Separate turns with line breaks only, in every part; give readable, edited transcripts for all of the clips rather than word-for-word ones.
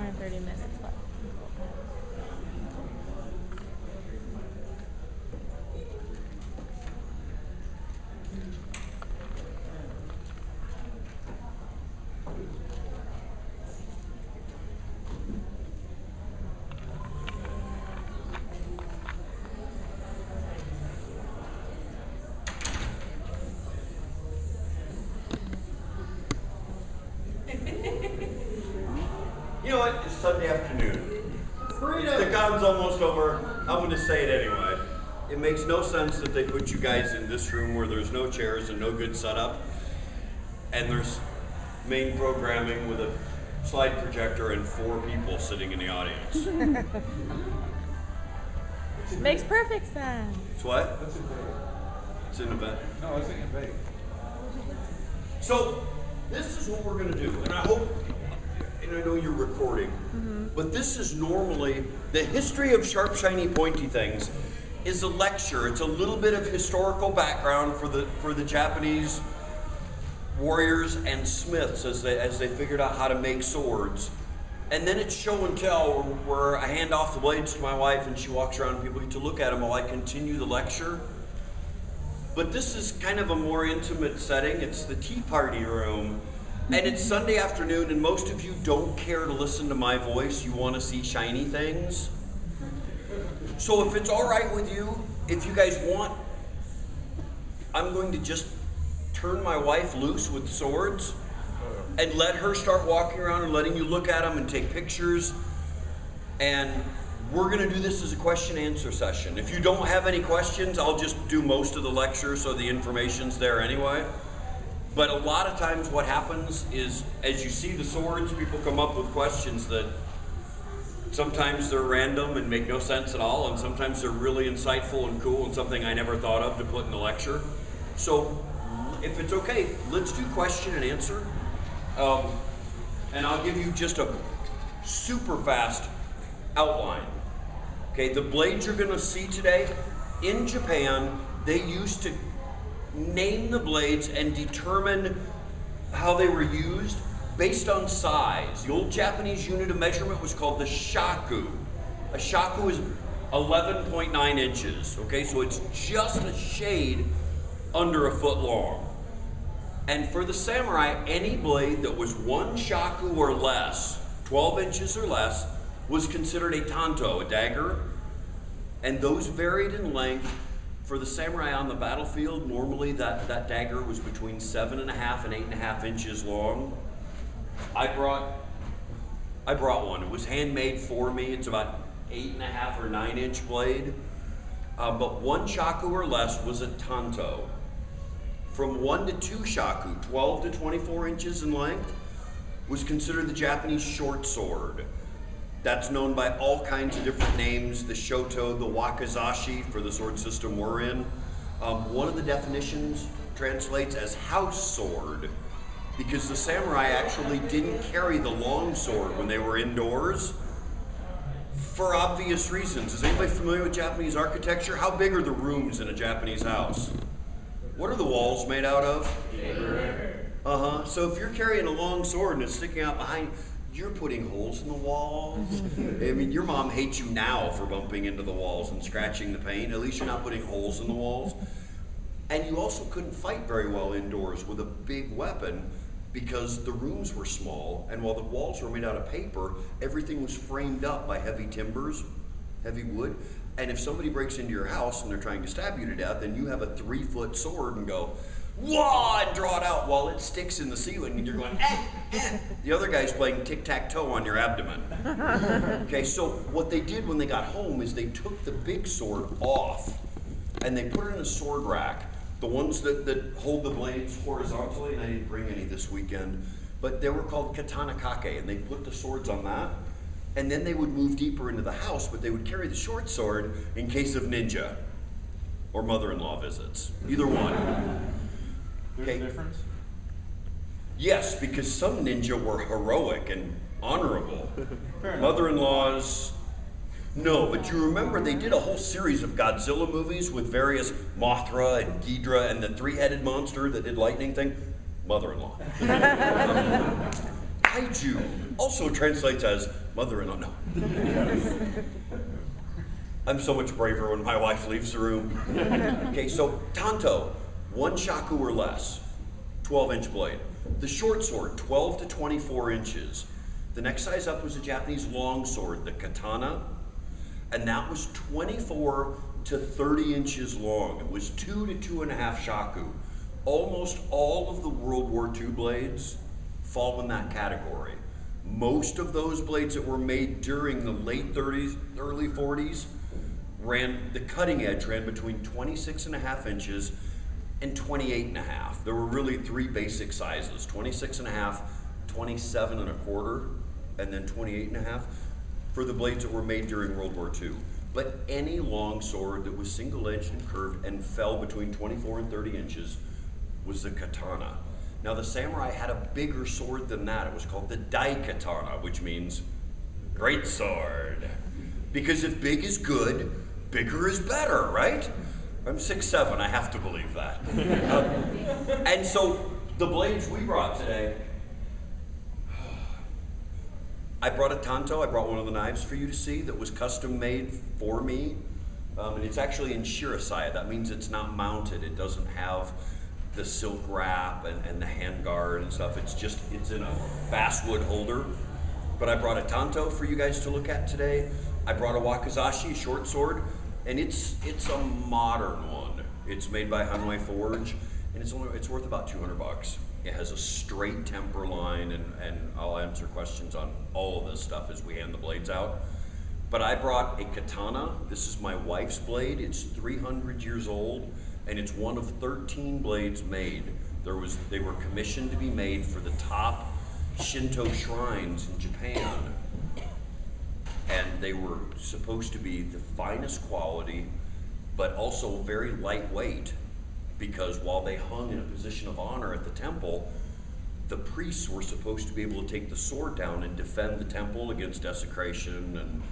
and 30 minutes left.
You know what? It's Sunday afternoon. The gun's almost over. I'm going to say it anyway. It makes no sense that they put you guys in this room where there's no chairs and no good setup, and there's main programming with a slide projector and 4 people sitting in the audience.
Makes perfect sense.
It's what?
That's a vague.
It's an event.
No, I was thinking vague.
So this is what we're going to do, and I hope, and I know you're recording, but this is normally, the history of sharp, shiny, pointy things is a lecture. It's a little bit of historical background for the Japanese warriors and smiths as they figured out how to make swords. And then it's show and tell where I hand off the blades to my wife and she walks around and people get to look at them while I continue the lecture. But this is kind of a more intimate setting. It's the tea party room. And it's Sunday afternoon and most of you don't care to listen to my voice. You want to see shiny things. So if it's all right with you, if you guys want, I'm going to just turn my wife loose with swords and let her start walking around and letting you look at them and take pictures. And we're going to do this as a question-answer session. If you don't have any questions, I'll just do most of the lecture so the information's there anyway. But a lot of times what happens is, as you see the swords, people come up with questions that sometimes they're random and make no sense at all, and sometimes they're really insightful and cool and something I never thought of to put in the lecture. So if it's okay, let's do question and answer. And I'll give you just a super fast outline. Okay, the blades you're gonna see today, in Japan, they used to name the blades and determine how they were used based on size. The old Japanese unit of measurement was called the shaku. A shaku is 11.9 inches, okay? So it's just a shade under a foot long. And for the samurai, any blade that was 1 shaku or less, 12 inches or less, was considered a tanto, a dagger. And those varied in length. For the samurai on the battlefield, normally that dagger was between 7.5 and 8.5 inches long. I brought one. It was handmade for me. It's about 8.5 or 9 inch blade. But 1 shaku or less was a tanto. From 1 to 2 shaku, 12 to 24 inches in length, was considered the Japanese short sword. That's known by all kinds of different names, the shoto, the wakizashi for the sword system we're in. One of the definitions translates as house sword because the samurai actually didn't carry the long sword when they were indoors for obvious reasons. Is anybody familiar with Japanese architecture? How big are the rooms in a Japanese house? What are the walls made out of? So if you're carrying a long sword and it's sticking out behind, you're putting holes in the walls. I mean, your mom hates you now for bumping into the walls and scratching the paint. At least you're not putting holes in the walls. And you also couldn't fight very well indoors with a big weapon because the rooms were small, and while the walls were made out of paper, everything was framed up by heavy timbers, heavy wood. And if somebody breaks into your house and they're trying to stab you to death, then you have a 3-foot sword and go, wah, and draw it out while it sticks in the ceiling and you're going, The other guy's playing tic-tac-toe on your abdomen. Okay, so what they did when they got home is they took the big sword off and they put it in a sword rack. The ones that hold the blades horizontally, and I didn't bring any this weekend, but they were called katana kake, and they put the swords on that. And then they would move deeper into the house, but they would carry the short sword in case of ninja or mother-in-law visits. Either one.
There's a difference?
Yes, because some ninja were heroic and honorable. Mother-in-laws, no, but you remember they did a whole series of Godzilla movies with various Mothra and Ghidorah and the 3-headed monster that did lightning thing. Mother-in-law. Kaiju also translates as mother-in-law. No. I'm so much braver when my wife leaves the room. Okay, so tanto, 1 shaku or less, 12-inch blade. The short sword, 12 to 24 inches. The next size up was a Japanese long sword, the katana, and that was 24 to 30 inches long. It was 2 to 2.5 shaku. Almost all of the World War II blades fall in that category. Most of those blades that were made during the late 30s, early 40s, the cutting edge ran between 26.5 inches and 28.5. There were really 3 basic sizes, 26.5, 27.25, and then 28.5 for the blades that were made during World War II. But any long sword that was single-edged and curved and fell between 24 and 30 inches was the katana. Now the samurai had a bigger sword than that. It was called the daikatana, which means great sword. Because if big is good, bigger is better, right? I'm 6'7", I have to believe that. And so the blades we brought today, I brought a tanto. I brought one of the knives for you to see that was custom made for me. And it's actually in shirasai. That means it's not mounted. It doesn't have the silk wrap and the hand guard and stuff. It's in a basswood holder. But I brought a tanto for you guys to look at today. I brought a wakizashi, short sword, and it's a modern one. It's made by Hanwei Forge, and it's worth about $200. It has a straight temper line, and I'll answer questions on all of this stuff as we hand the blades out. But I brought a katana. This is my wife's blade. It's 300 years old, and it's one of 13 blades made. They were commissioned to be made for the top Shinto shrines in Japan. And they were supposed to be the finest quality, but also very lightweight, because while they hung in a position of honor at the temple, the priests were supposed to be able to take the sword down and defend the temple against desecration, and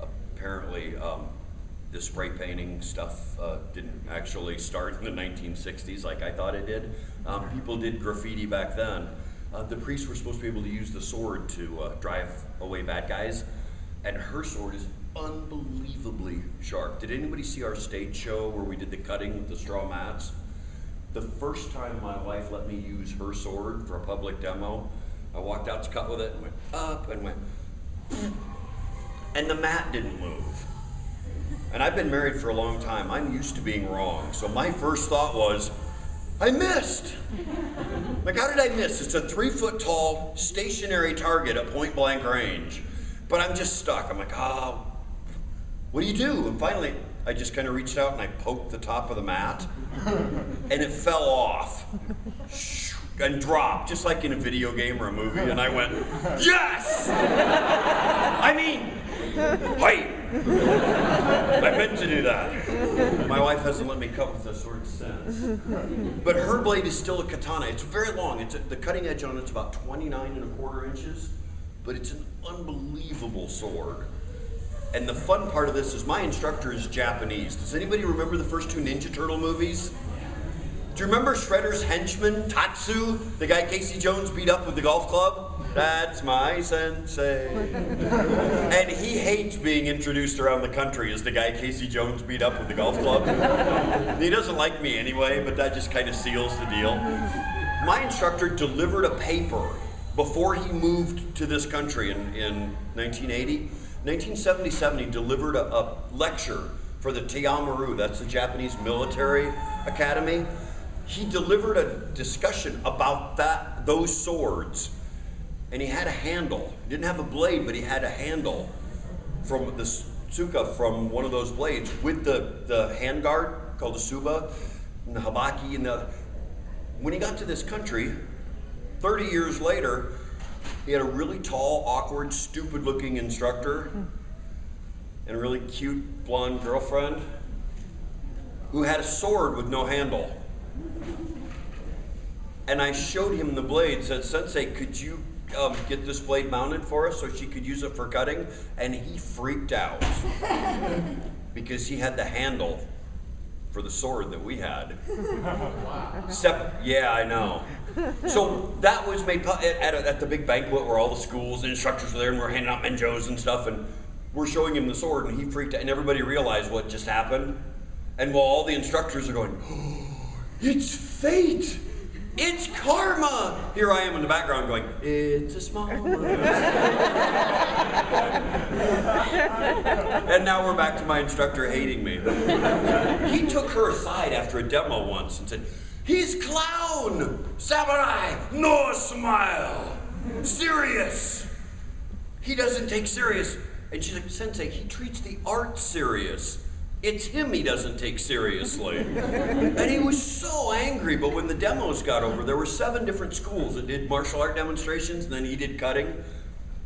apparently the spray painting stuff didn't actually start in the 1960s like I thought it did. People did graffiti back then. The priests were supposed to be able to use the sword to drive away bad guys, and her sword is unbelievably sharp. Did anybody see our stage show where we did the cutting with the straw mats? The first time my wife let me use her sword for a public demo, I walked out to cut with it and went up and went, and the mat didn't move. And I've been married for a long time. I'm used to being wrong. So my first thought was, I missed. Like, how did I miss? It's a 3-foot-tall stationary target at point blank range. But I'm just stuck. I'm like, what do you do? And finally, I just kind of reached out and I poked the top of the mat, and it fell off and dropped, just like in a video game or a movie. And I went, yes! I mean, wait! I meant to do that. My wife hasn't let me cut with this sword since. But her blade is still a katana. It's very long. The cutting edge on it's about 29.25 inches. But it's an unbelievable sword. And the fun part of this is my instructor is Japanese. Does anybody remember the first 2 Ninja Turtle movies? Do you remember Shredder's henchman, Tatsu, the guy Casey Jones beat up with the golf club? That's my sensei. And he hates being introduced around the country as the guy Casey Jones beat up with the golf club. He doesn't like me anyway, but that just kind of seals the deal. My instructor delivered a paper before he moved to this country in 1980. 1977, he delivered a lecture for the Teamaru, that's the Japanese military academy. He delivered a discussion about those swords, and he had a handle. He didn't have a blade, but he had a handle from the tsuka from one of those blades with the handguard called the suba, and the habaki, when he got to this country, 30 years later, he had a really tall, awkward, stupid-looking instructor and a really cute, blonde girlfriend who had a sword with no handle. And I showed him the blade, said, Sensei, could you get this blade mounted for us so she could use it for cutting? And he freaked out because he had the handle for the sword that we had.
Wow.
Yeah, I know. So that was made at the big banquet where all the schools and instructors were there, and we're handing out menjos and stuff, and we're showing him the sword, and he freaked out, and everybody realized what just happened. And while all the instructors are going, oh, it's fate! It's karma! Here I am in the background going, it's a small world. And now we're back to my instructor hating me. He took her aside after a demo once and said, he's clown! Samurai! No smile! Serious! He doesn't take serious. And she's like, Sensei, he treats the art serious. It's him he doesn't take seriously. And he was so angry, but when the demos got over, there were 7 different schools that did martial art demonstrations, and then he did cutting.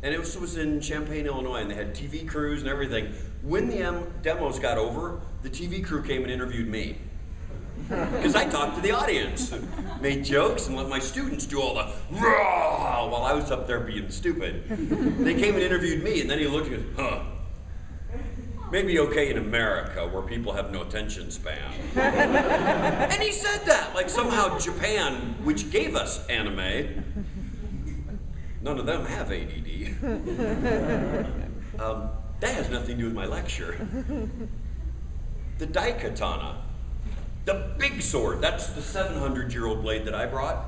And it was in Champaign, Illinois, and they had TV crews and everything. When the demos got over, the TV crew came and interviewed me. Because I talked to the audience, made jokes, and let my students do all the rah while I was up there being stupid. They came and interviewed me, and then he looked and goes, huh. Maybe okay in America where people have no attention span. And he said that, like somehow Japan, which gave us anime, none of them have ADD. That has nothing to do with my lecture. The daikatana, the big sword, that's the 700-year-old blade that I brought.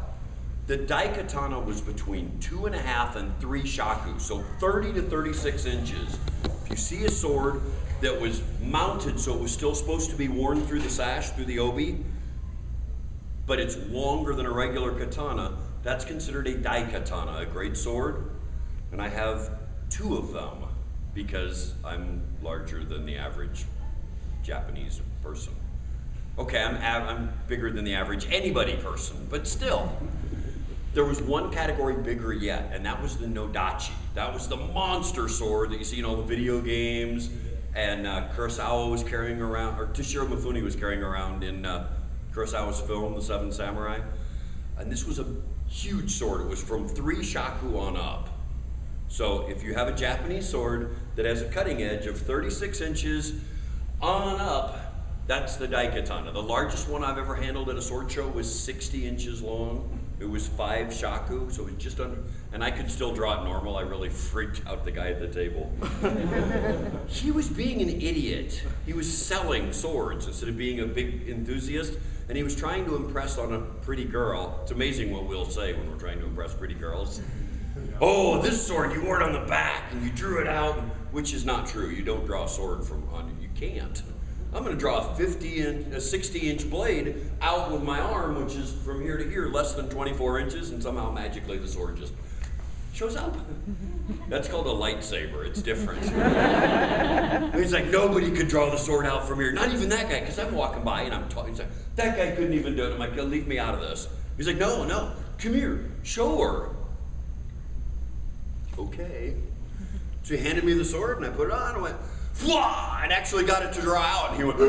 The daikatana was between 2.5 and 3 shaku, so 30 to 36 inches. If you see a sword that was mounted so it was still supposed to be worn through the sash, through the obi, but it's longer than a regular katana, that's considered a daikatana, a great sword. And I have 2 of them because I'm larger than the average Japanese person. Okay, I'm bigger than the average anybody person, but still. There was one category bigger yet, and that was the nodachi. That was the monster sword that you see in all the video games, and Kurosawa was carrying around, or Toshiro Mifune was carrying around in Kurosawa's film, The Seven Samurai. And this was a huge sword. It was from 3 shaku on up. So if you have a Japanese sword that has a cutting edge of 36 inches on up, that's the daikatana. The largest one I've ever handled at a sword show was 60 inches long. It was 5 shaku, so it was just under, and I could still draw it normal. I really freaked out the guy at the table. He was being an idiot. He was selling swords instead of being a big enthusiast, and he was trying to impress on a pretty girl. It's amazing what we'll say when we're trying to impress pretty girls. Oh, this sword, you wore it on the back, and you drew it out, which is not true. You don't draw a sword from on you. You can't. I'm going to draw a 60-inch blade out with my arm, which is from here to here, less than 24 inches, and somehow magically the sword just shows up. That's called a lightsaber. It's different. He's like, nobody could draw the sword out from here. Not even that guy, because I'm walking by and I'm talking. He's like, that guy couldn't even do it. I'm like, leave me out of this. He's like, no, come here, show her. Okay. So he handed me the sword, and I put it on, and I went, fwah! And actually got it to draw out, and he went,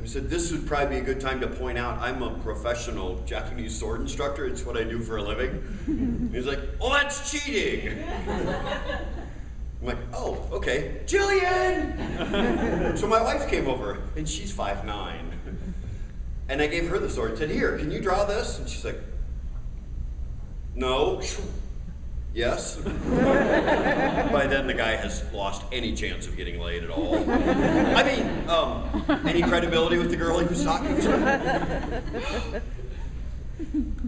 I said, this would probably be a good time to point out I'm a professional Japanese sword instructor. It's what I do for a living. He's like, oh, that's cheating. I'm like, oh, okay. Jillian! So my wife came over, and she's 5'9". And I gave her the sword and said, here, can you draw this? And she's like, no. Yes. By then the guy has lost any chance of getting laid at all. I mean, any credibility with the girl he was talking to.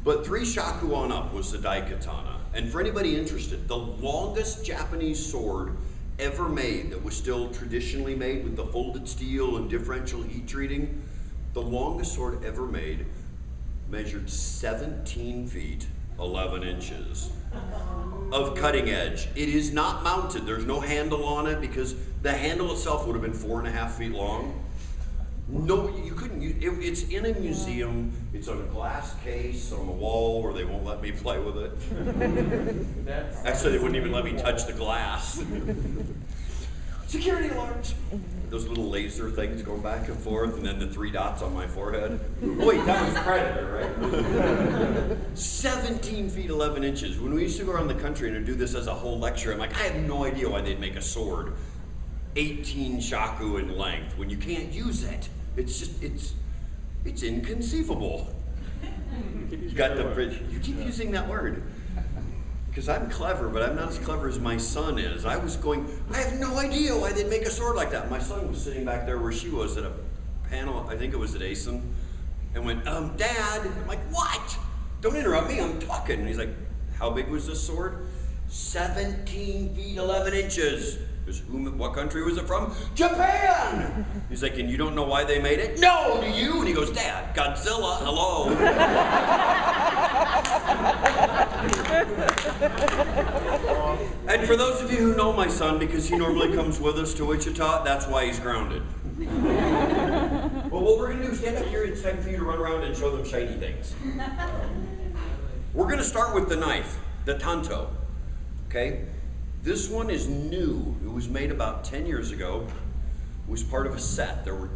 But 3 shaku on up was the daikatana. And for anybody interested, the longest Japanese sword ever made that was still traditionally made with the folded steel and differential heat treating, the longest sword ever made measured 17 feet, 11 inches. Of cutting edge. It is not mounted. There's no handle on it because the handle itself would have been 4.5 feet long. No, you couldn't use it. It's in a museum. It's on a glass case on the wall where they won't let me play with it. Actually, they wouldn't even let me touch the glass. Security alarms. Those little laser things going back and forth, and then the 3 dots on my forehead. Oh, wait, that was Predator, right? 17 feet 11 inches. When we used to go around the country and do this as a whole lecture, I'm like, I have no idea why they'd make a sword 18 shaku in length when you can't use it. It's just, it's inconceivable. You got the bridge. You keep using that word. Because I'm clever, but I'm not as clever as my son is. I was going, I have no idea why they'd make a sword like that. My son was sitting back there where she was at a panel, I think it was at ASIN, and went, Dad. I'm like, what? Don't interrupt me, I'm talking. And he's like, how big was this sword? 17 feet, 11 inches. What country was it from? Japan! He's like, and you don't know why they made it? No, do you? And he goes, Dad, Godzilla, hello. And for those of you who know my son, because he normally comes with us to Wichita, that's why he's grounded. Well, what we're going to do is stand up here. It's time for you to run around and show them shiny things. We're going to start with the knife, the tanto. Okay? This one is new. It was made about 10 years ago. It was part of a set. There were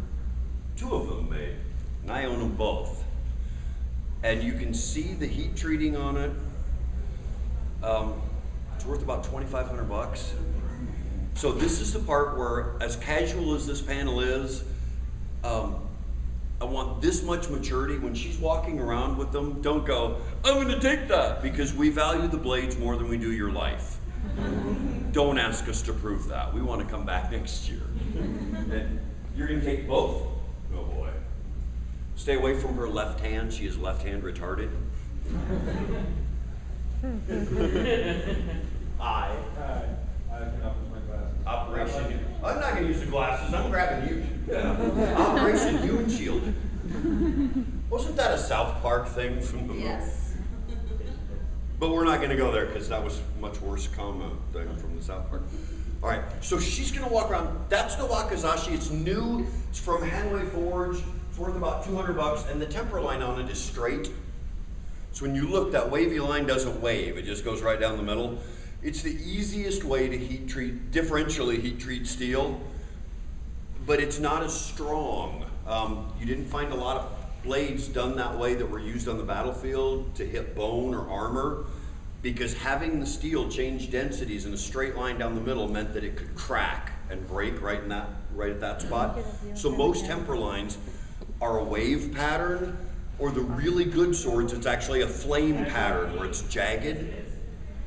2 of them made, and I own them both. And you can see the heat treating on it. It's worth about $2,500. So this is the part where, as casual as this panel is, I want this much maturity. When she's walking around with them, don't go, I'm gonna take that, because we value the blades more than we do your life. Don't ask us to prove that. We want to come back next year. And you're going to take both? Oh boy. Stay away from her left hand. She is left hand retarded.
I cannot use my glasses.
Operation. I'm not going to use the glasses. I'm grabbing you. Operation Human Shield. Wasn't that a South Park thing from the movie?
Yes.
But we're not going to go there because that was a much worse comma thing from the South Park. All right, so she's going to walk around. That's the wakizashi. It's new. It's from Hanway Forge. It's worth about $200, and the temper line on it is straight. So when you look, that wavy line doesn't wave. It just goes right down the middle. It's the easiest way to heat treat, differentially heat treat steel, but it's not as strong. You didn't find a lot of blades done that way that were used on the battlefield to hit bone or armor, because having the steel change densities in a straight line down the middle meant that it could crack and break right at that spot. So most temper lines are a wave pattern, or the really good swords, it's actually a flame pattern where it's jagged.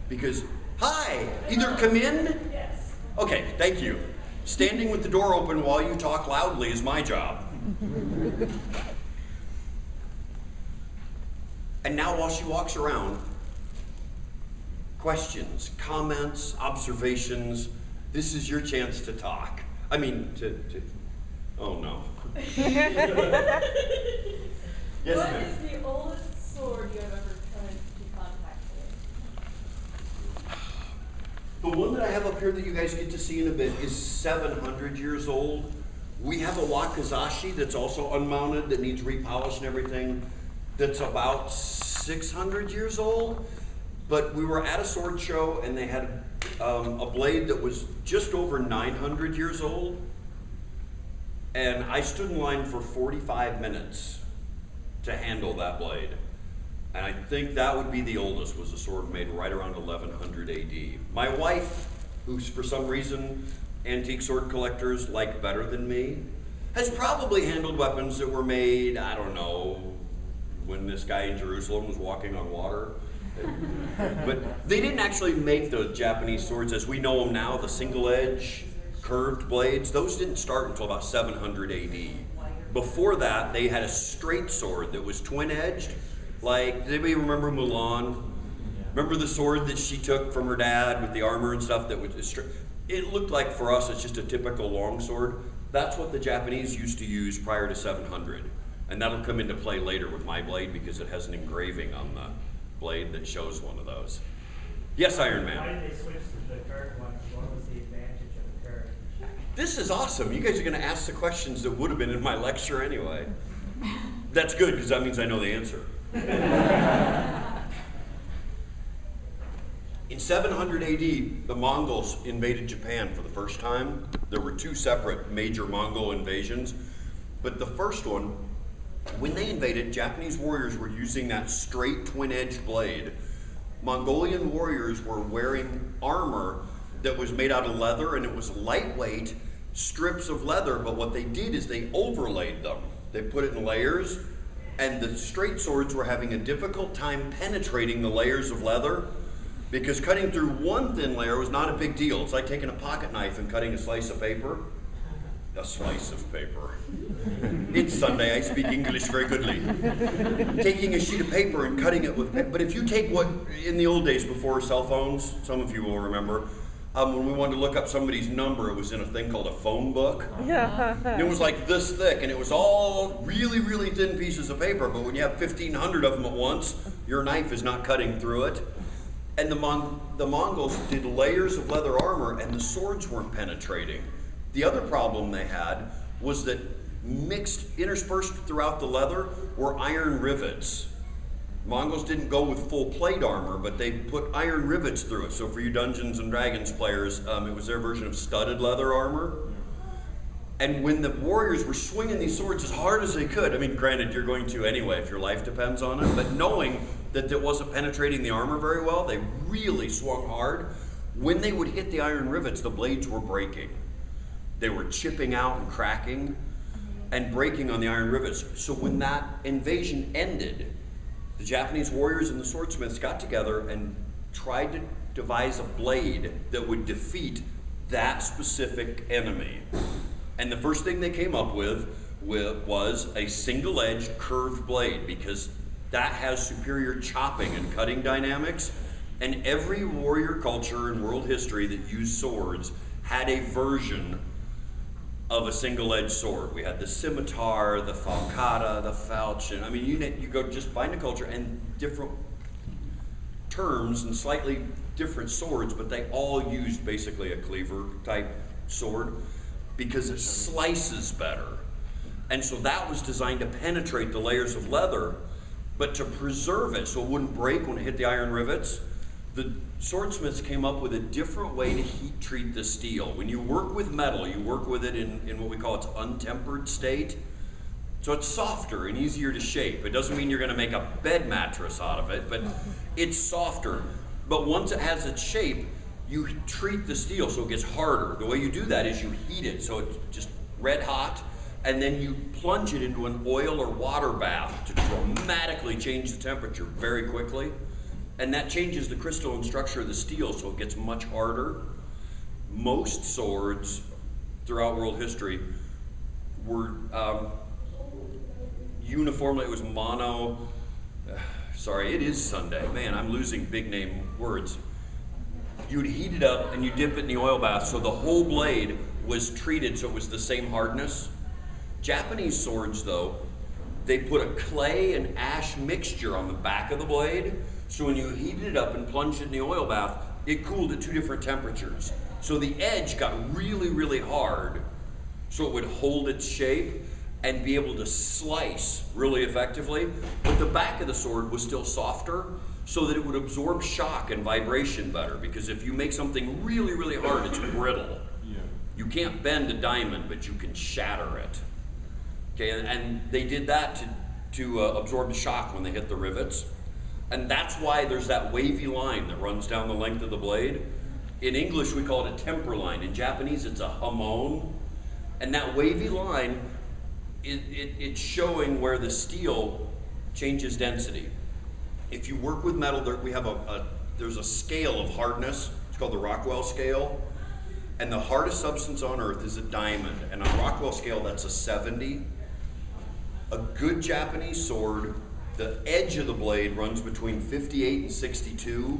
Because, hi, either come in.
Yes.
Okay, thank you. Standing with the door open while you talk loudly is my job. And now while she walks around, questions, comments, observations, this is your chance to talk. I mean, oh no. Yes,
What
ma'am.
is the oldest sword you have ever come into contact with?
The one that I have up here that you guys get to see in a bit is 700 years old. We have a wakizashi that's also unmounted that needs repolished and everything, that's about 600 years old. But we were at a sword show and they had a blade that was just over 900 years old. And I stood in line for 45 minutes to handle that blade. And I think that would be the oldest, was a sword made right around 1100 AD. My wife, who's for some reason antique sword collectors like better than me, has probably handled weapons that were made, I don't know, when this guy in Jerusalem was walking on water. But they didn't actually make the Japanese swords as we know them now, the single edge, curved blades. Those didn't start until about 700 AD. Before that, they had a straight sword that was twin-edged. Like, does anybody remember Mulan? Remember the sword that she took from her dad with the armor and stuff that was straight? It looked like for us it's just a typical long sword. That's what the Japanese used to use prior to 700. And that'll come into play later with my blade because it has an engraving on the blade that shows one of those. Yes, Iron Man.
Why did they switch to the current one? What was the advantage of the current?
This is awesome. You guys are going to ask the questions that would have been in my lecture anyway. That's good because that means I know the answer. In 700 AD, the Mongols invaded Japan for the first time. There were two separate major Mongol invasions, but the first one, when they invaded, Japanese warriors were using that straight twin-edged blade. Mongolian warriors were wearing armor that was made out of leather, and it was lightweight strips of leather, but what they did is they overlaid them. They put it in layers, And the straight swords were having a difficult time penetrating the layers of leather because cutting through one thin layer was not a big deal. It's like taking a pocket knife and cutting a slice of paper. A slice of paper. It's Sunday, I speak English very goodly. Taking a sheet of paper and cutting it with but if you take what, in the old days before cell phones, some of you will remember, when we wanted to look up somebody's number, it was in a thing called a phone book.
Yeah.
And it was like this thick, and it was all really, really thin pieces of paper, but when you have 1,500 of them at once, your knife is not cutting through it. And the Mongols did layers of leather armor, and the swords weren't penetrating. The other problem they had was that interspersed throughout the leather were iron rivets. Mongols didn't go with full plate armor, but they put iron rivets through it. So for you Dungeons and Dragons players, it was their version of studded leather armor. And when the warriors were swinging these swords as hard as they could, I mean, granted, you're going to anyway if your life depends on it, but knowing that it wasn't penetrating the armor very well, they really swung hard. When they would hit the iron rivets, the blades were breaking. They were chipping out and cracking and breaking on the iron rivets. So when that invasion ended, the Japanese warriors and the swordsmiths got together and tried to devise a blade that would defeat that specific enemy. And the first thing they came up with was a single-edged curved blade, because that has superior chopping and cutting dynamics. And every warrior culture in world history that used swords had a version of a single-edged sword. We had the scimitar, the falcata, the falchion. I mean, you go just find a culture and different terms and slightly different swords, but they all used basically a cleaver type sword because it slices better. And so that was designed to penetrate the layers of leather, but to preserve it so it wouldn't break when it hit the iron rivets. The swordsmiths came up with a different way to heat treat the steel. When you work with metal, you work with it in what we call its untempered state. So it's softer and easier to shape. It doesn't mean you're going to make a bed mattress out of it, but it's softer. But once it has its shape, you treat the steel so it gets harder. The way you do that is you heat it so it's just red hot, and then you plunge it into an oil or water bath to dramatically change the temperature very quickly. And that changes the crystalline structure of the steel so it gets much harder. Most swords throughout world history were uniformly, it was mono, sorry, it is Sunday. Man, I'm losing big name words. You'd heat it up and you dip it in the oil bath so the whole blade was treated so it was the same hardness. Japanese swords though, they put a clay and ash mixture on the back of the blade. So when you heated it up and plunged it in the oil bath, it cooled at 2 different temperatures. So the edge got really, really hard so it would hold its shape and be able to slice really effectively. But the back of the sword was still softer so that it would absorb shock and vibration better. Because if you make something really, really hard, it's brittle.
Yeah.
You can't bend a diamond, but you can shatter it. Okay, and they did that to absorb the shock when they hit the rivets. And that's why there's that wavy line that runs down the length of the blade. In English, we call it a temper line. In Japanese, it's a hamon. And that wavy line, it's showing where the steel changes density. If you work with metal, we have there's a scale of hardness. It's called the Rockwell scale. And the hardest substance on earth is a diamond. And on Rockwell scale, that's a 70. A good Japanese sword, the edge of the blade runs between 58 and 62,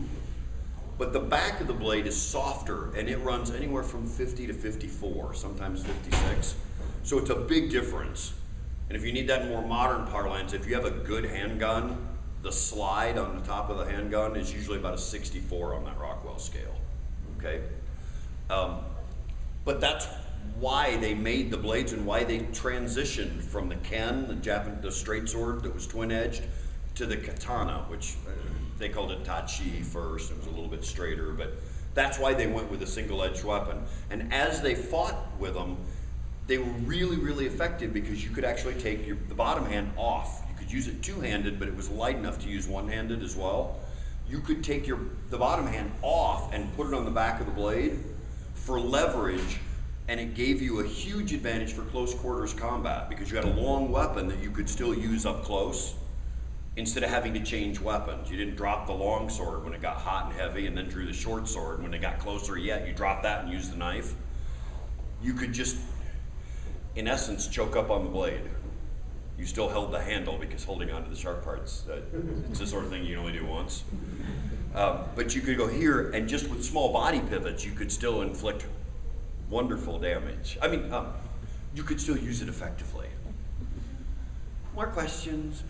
but the back of the blade is softer and it runs anywhere from 50 to 54, sometimes 56. So it's a big difference. And if you need that in more modern parlance, if you have a good handgun, the slide on the top of the handgun is usually about a 64 on that Rockwell scale, okay? But that's why they made the blades and why they transitioned from the ken, the straight sword that was twin-edged, to the katana, which they called it tachi first. It was a little bit straighter, but that's why they went with a single-edged weapon. And as they fought with them, they were really, really effective because you could actually take the bottom hand off. You could use it two-handed, but it was light enough to use one-handed as well. You could take the bottom hand off and put it on the back of the blade for leverage and it gave you a huge advantage for close quarters combat because you had a long weapon that you could still use up close instead of having to change weapons. You didn't drop the long sword when it got hot and heavy and then drew the short sword. When it got closer yet, you dropped that and used the knife. You could just, in essence, choke up on the blade. You still held the handle because holding onto the sharp parts, it's the sort of thing you only do once. But you could go here, and just with small body pivots, you could still inflict wonderful damage. I mean, you could still use it effectively. More questions?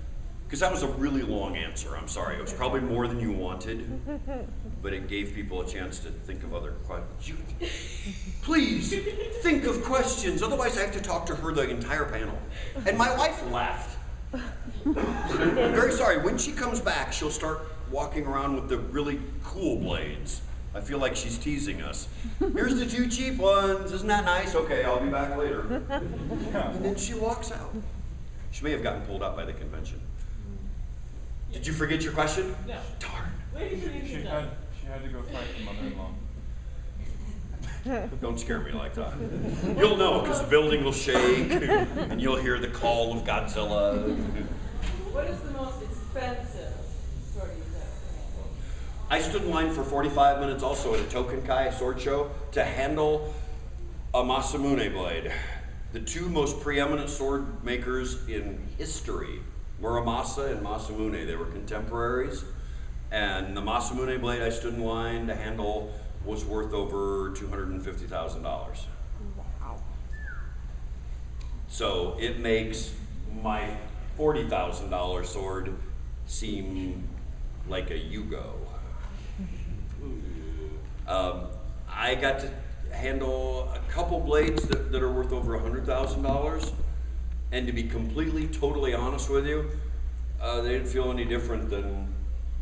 Because that was a really long answer, I'm sorry. It was probably more than you wanted, but it gave people a chance to think of other questions. Please, think of questions, otherwise I have to talk to her the entire panel. And my wife left. I'm very sorry, when she comes back, she'll start walking around with the really cool blades. I feel like she's teasing us. Here's the 2 cheap ones, isn't that nice? Okay, I'll be back later. And then she walks out. She may have gotten pulled out by the convention. Did you forget your question?
No.
Darn.
She had to go fight the mother-in-law.
Don't scare me like that. You'll know, because the building will shake, and you'll hear the call of Godzilla.
What is the most expensive sword you've ever handled?
I stood in line for 45 minutes also at a Tokenkai sword show to handle a Masamune blade. The 2 most preeminent sword makers in history, Muramasa and Masamune. They were contemporaries, and the Masamune blade I stood in line to handle was worth over $250,000.
Wow.
So it makes my $40,000 sword seem like a Yugo. I got to handle a couple blades that are worth over $100,000. And to be completely, totally honest with you, they didn't feel any different than,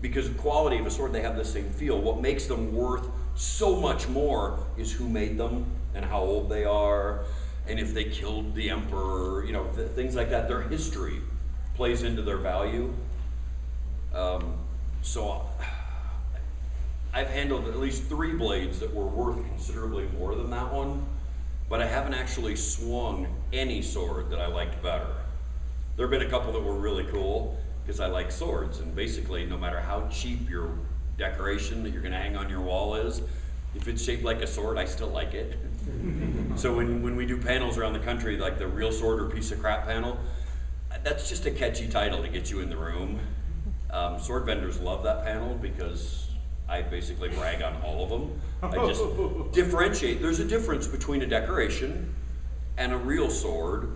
because of quality of a sword, they have the same feel. What makes them worth so much more is who made them and how old they are, and if they killed the emperor, you know, things like that. Their history plays into their value. So I've handled at least 3 blades that were worth considerably more than that one. But I haven't actually swung any sword that I liked better. There have been a couple that were really cool because I like swords, and basically no matter how cheap your decoration that you're gonna hang on your wall is, if it's shaped like a sword, I still like it. So when we do panels around the country, like the real sword or piece of crap panel, that's just a catchy title to get you in the room. Sword vendors love that panel because I basically brag on all of them. I just differentiate. There's a difference between a decoration and a real sword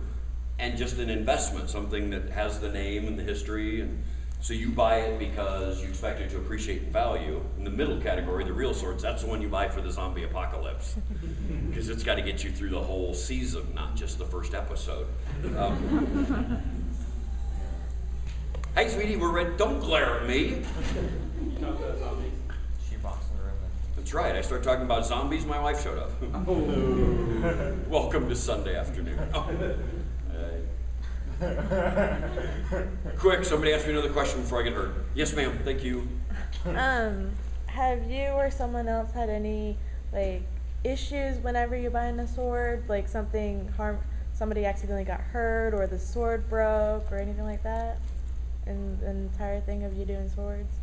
and just an investment, something that has the name and the history. And so you buy it because you expect it to appreciate in value. In the middle category, the real swords, that's the one you buy for the zombie apocalypse. Because it's got to get you through the whole season, not just the first episode. Hey, sweetie, we're ready. Don't glare at me. That's right, I started talking about zombies, my wife showed up. Welcome to Sunday afternoon. Quick, somebody asked me another question before I get hurt. Yes, ma'am, thank you.
Have you or someone else had any issues whenever you're buying a sword? Like somebody accidentally got hurt, or the sword broke, or anything like that? In the entire thing of you doing swords?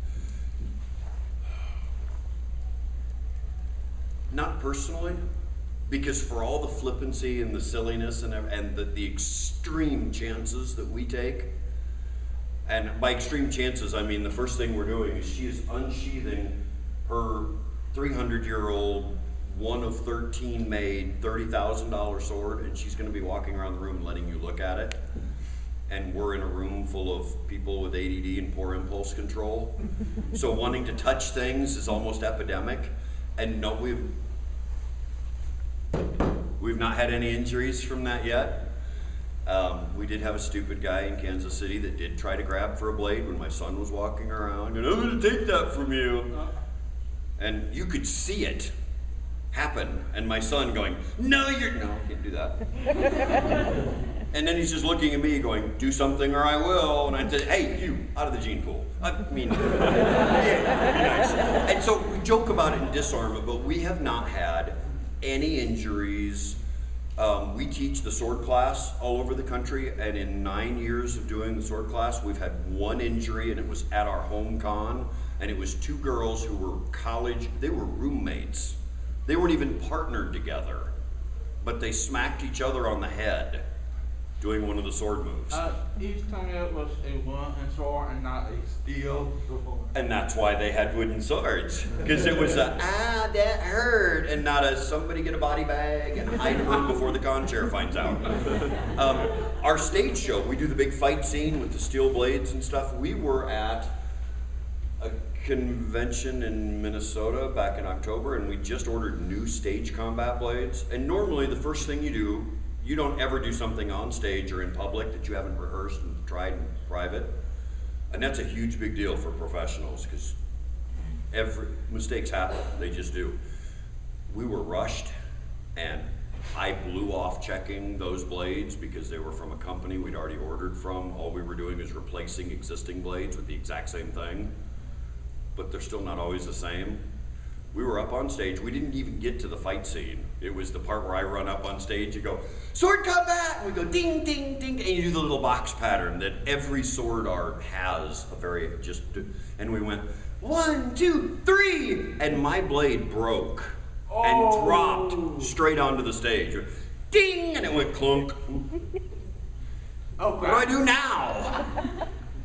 Not personally, because for all the flippancy and the silliness and the extreme chances that we take, and by extreme chances, I mean the first thing we're doing is she is unsheathing her 300-year-old, one of 13 made, $30,000 sword, and she's gonna be walking around the room and letting you look at it. And we're in a room full of people with ADD and poor impulse control. So wanting to touch things is almost epidemic. And no, we've not had any injuries from that yet. We did have a stupid guy in Kansas City that did try to grab for a blade when my son was walking around, and I'm gonna take that from you. And you could see it happen, and my son going, no, I can't do that. And then he's just looking at me going, do something or I will. And I said, hey, you, out of the gene pool. I mean, yeah, nice. And so we joke about it and disarm it, but we have not had any injuries We teach the sword class all over the country, and in 9 years of doing the sword class, we've had one injury, and it was at our home con, and it was two girls who were they were roommates. They weren't even partnered together, but they smacked each other on the head doing one of the sword moves.
Each time it was a wooden sword and not a steel sword.
And that's why they had wooden swords, because it was that hurt, and not a somebody get a body bag and hide a room before the con chair finds out. Our stage show, we do the big fight scene with the steel blades and stuff. We were at a convention in Minnesota back in October, and we just ordered new stage combat blades. And normally the first thing you do, you don't ever do something on stage or in public that you haven't rehearsed and tried in private. And that's a huge big deal for professionals, because mistakes happen, they just do. We were rushed, and I blew off checking those blades because they were from a company we'd already ordered from. All we were doing is replacing existing blades with the exact same thing, but they're still not always the same. We were up on stage, we didn't even get to the fight scene. It was the part where I run up on stage, you go, sword combat! And we go ding, ding, ding, and you do the little box pattern that every sword art has, and we went, 1, 2, 3, and my blade broke and dropped straight onto the stage. Ding, and it went clunk. What do I do now?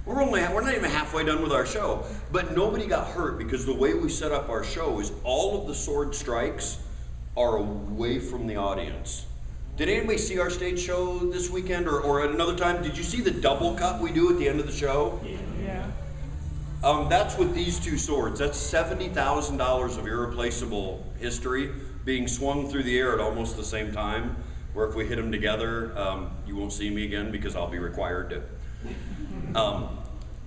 We're not even halfway done with our show, but nobody got hurt because the way we set up our show is all of the sword strikes are away from the audience. Did anybody see our stage show this weekend or at another time? Did you see the double cut we do at the end of the show?
Yeah.
That's with these two swords. That's $70,000 of irreplaceable history being swung through the air at almost the same time, where if we hit them together, you won't see me again because I'll be required to.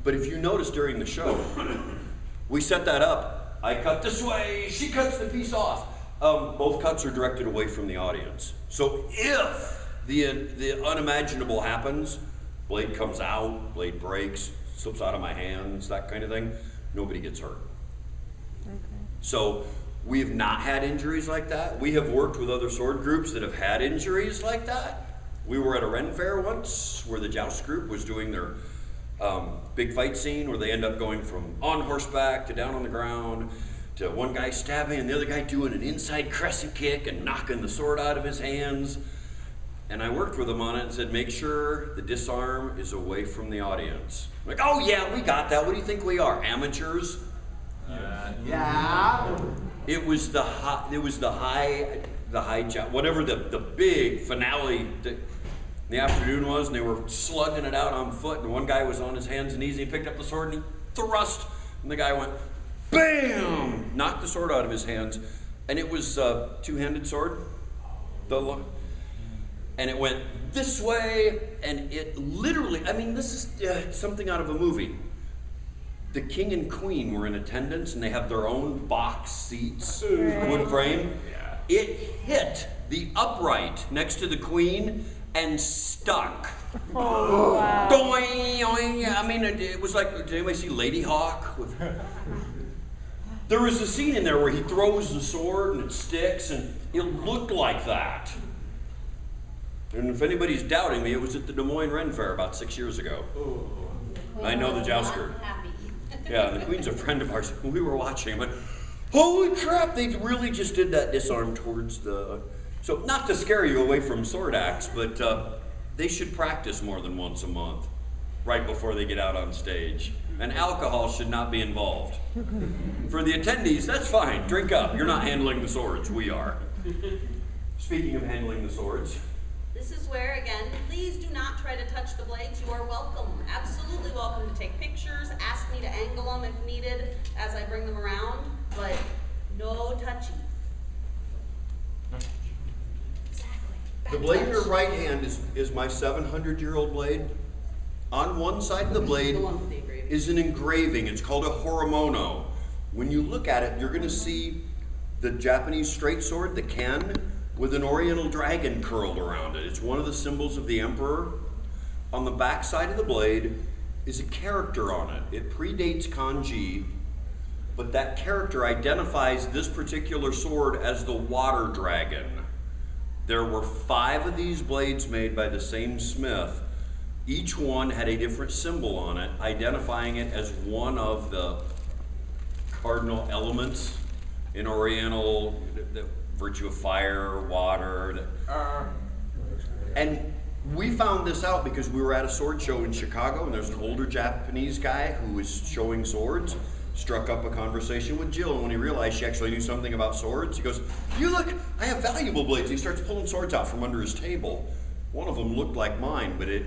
But if you notice during the show, we set that up. I cut this way, she cuts the piece off. Both cuts are directed away from the audience. So if the unimaginable happens, blade comes out, blade breaks, slips out of my hands, that kind of thing, nobody gets hurt. Okay. So we have not had injuries like that. We have worked with other sword groups that have had injuries like that. We were at a Ren Fair once where the joust group was doing their big fight scene where they end up going from on horseback to down on the ground to one guy stabbing and the other guy doing an inside crescent kick and knocking the sword out of his hands. And I worked with them on it and said, make sure the disarm is away from the audience. I'm like, oh yeah, we got that. What do you think we are, amateurs?
Yeah.
It was the high jump, whatever the big finale in the afternoon was, and they were slugging it out on foot, and one guy was on his hands and knees, and he picked up the sword and he thrust, and the guy went, bam! Knocked the sword out of his hands, and it was a two-handed sword, and it went this way, and it literally, I mean, this is something out of a movie. The king and queen were in attendance, and they have their own box seats, wood frame. It hit the upright next to the queen and stuck.
Oh, wow.
Doing, doing. I mean, it was like, did anybody see Lady Hawk? There was a scene in there where he throws the sword and it sticks, and it looked like that. And if anybody's doubting me, it was at the Des Moines Ren Fair about 6 years ago. I know the jouster. Yeah, and the queen's a friend of ours. We were watching, but holy crap, they really just did that disarm towards the... So not to scare you away from sword acts, but they should practice more than once a month, right before they get out on stage. And alcohol should not be involved. For the attendees, that's fine, drink up. You're not handling the swords, we are. Speaking of handling the swords.
This is where, again, please do not try to touch the blades. You are welcome, absolutely welcome to take pictures, ask me to angle them if needed as I bring them around, but no touching.
The blade in your right hand is my 700-year-old blade. On one side of the blade is an engraving. It's called a horomono. When you look at it, you're going to see the Japanese straight sword, the ken, with an oriental dragon curled around it. It's one of the symbols of the emperor. On the back side of the blade is a character on it. It predates kanji, but that character identifies this particular sword as the water dragon. There were 5 of these blades made by the same smith. Each one had a different symbol on it, identifying it as one of the cardinal elements in Oriental, the virtue of fire, water. And we found this out because we were at a sword show in Chicago, and there's an older Japanese guy who was showing swords, struck up a conversation with Jill, and when he realized she actually knew something about swords, he goes, "You look, I have valuable blades." He starts pulling swords out from under his table. One of them looked like mine, but it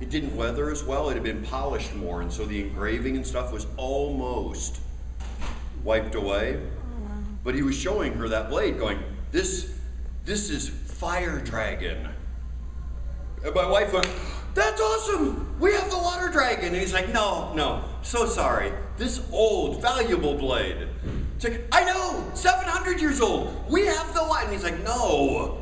didn't weather as well. It had been polished more, and so the engraving and stuff was almost wiped away. But he was showing her that blade, going, this is Fire Dragon. And my wife went, "That's awesome! We have the Water Dragon." And he's like, no, so sorry. This old, valuable blade. It's like, "I know, 700 years old. We have the what?" And he's like, "No.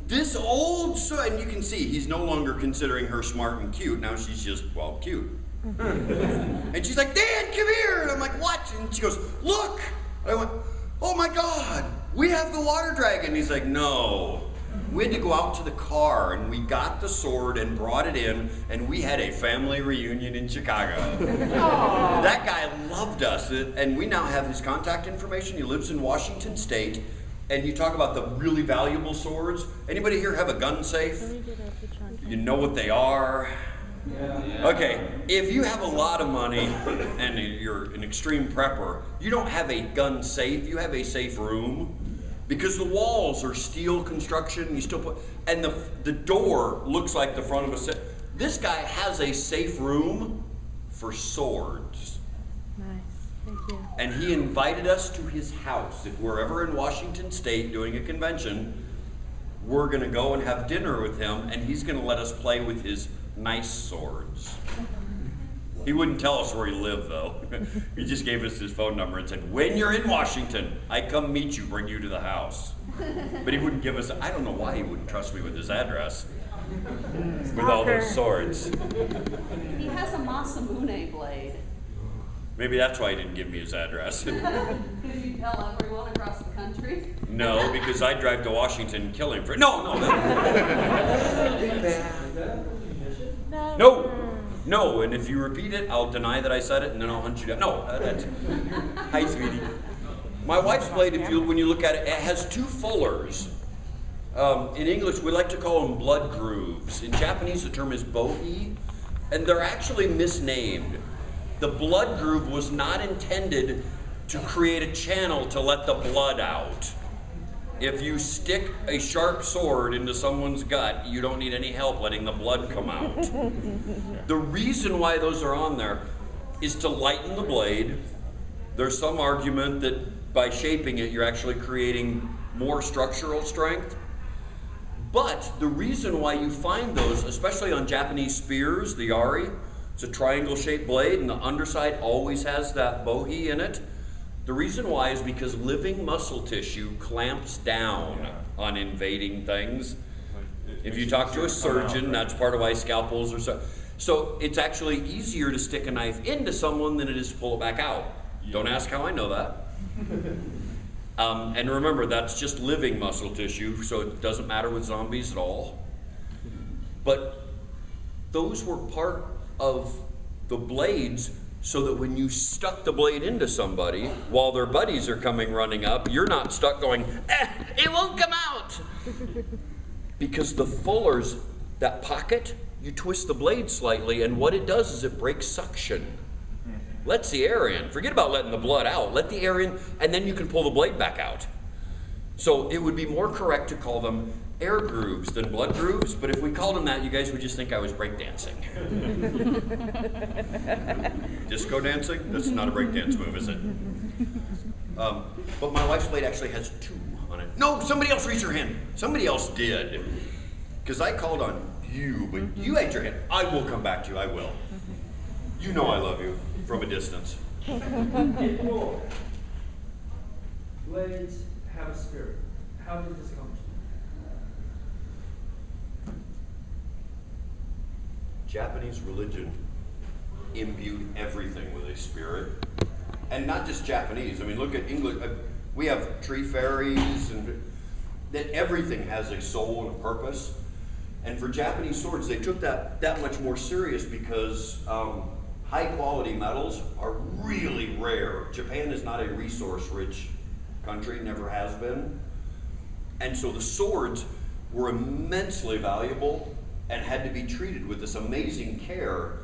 This old," and you can see he's no longer considering her smart and cute. Now she's just, well, cute. And she's like, "Dad, come here." And I'm like, "What?" And she goes, "Look." And I went, "Oh my God, we have the Water Dragon." And he's like, "No." We had to go out to the car, and we got the sword and brought it in, and we had a family reunion in Chicago. That guy loved us, and we now have his contact information. He lives in Washington State, and you talk about the really valuable swords. Anybody here have a gun safe? You know what they are? Yeah. Okay, if you have a lot of money and you're an extreme prepper, you don't have a gun safe, you have a safe room. Because the walls are steel construction, you still put, and the door looks like the front of a set. This guy has a safe room for swords.
Nice, thank you.
And he invited us to his house. If we're ever in Washington State doing a convention, we're gonna go and have dinner with him, and he's gonna let us play with his nice swords. He wouldn't tell us where he lived, though. He just gave us his phone number and said, "When you're in Washington, I come meet you, bring you to the house." But he wouldn't give us, I don't know why he wouldn't trust me with his address. With all those swords.
He has a Masamune blade.
Maybe that's why he didn't give me his address.
Did you tell everyone across the country?
No, because I'd drive to Washington and kill him for, no. No, and if you repeat it, I'll deny that I said it, and then I'll hunt you down. No, that's, hi, sweetie. My wife's blade, when you look at it, it has 2 fullers. In English, we like to call them blood grooves. In Japanese, the term is bohi, and they're actually misnamed. The blood groove was not intended to create a channel to let the blood out. If you stick a sharp sword into someone's gut, you don't need any help letting the blood come out. The reason why those are on there is to lighten the blade. There's some argument that by shaping it, you're actually creating more structural strength. But the reason why you find those, especially on Japanese spears, the yari, it's a triangle-shaped blade, and the underside always has that bohi in it. The reason why is because living muscle tissue clamps down on invading things. If you talk to a surgeon, that's part of why scalpels are so it's actually easier to stick a knife into someone than it is to pull it back out. Don't ask how I know that. And remember, that's just living muscle tissue, so it doesn't matter with zombies at all. But those were part of the blades, so that when you stuck the blade into somebody, while their buddies are coming running up, you're not stuck going, it won't come out. Because the fullers, that pocket, you twist the blade slightly, and what it does is it breaks suction. Lets the air in. Forget about letting the blood out. Let the air in, and then you can pull the blade back out. So it would be more correct to call them air grooves than blood grooves, but if we called them that, you guys would just think I was breakdancing. Disco dancing? That's not a breakdance move, is it? But my wife's blade actually has 2 on it. No, somebody else raised your hand. Somebody else did. Because I called on you, but you raised your hand. I will come back to you, I will. You know I love you from a distance.
In war, blades have a spirit. How did this come?
Japanese religion imbued everything with a spirit. And not just Japanese. I mean, look at English. We have tree fairies, and that everything has a soul and a purpose. And for Japanese swords, they took that much more serious because high quality metals are really rare. Japan is not a resource rich country, never has been. And so the swords were immensely valuable and had to be treated with this amazing care.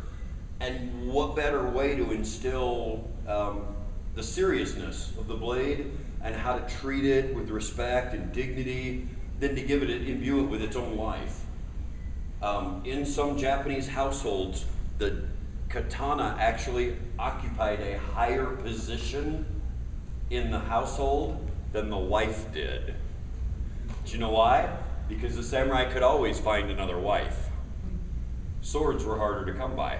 And what better way to instill the seriousness of the blade and how to treat it with respect and dignity than to imbue it with its own life. In some Japanese households, the katana actually occupied a higher position in the household than the wife did. Do you know why? Because the samurai could always find another wife. Swords were harder to come by.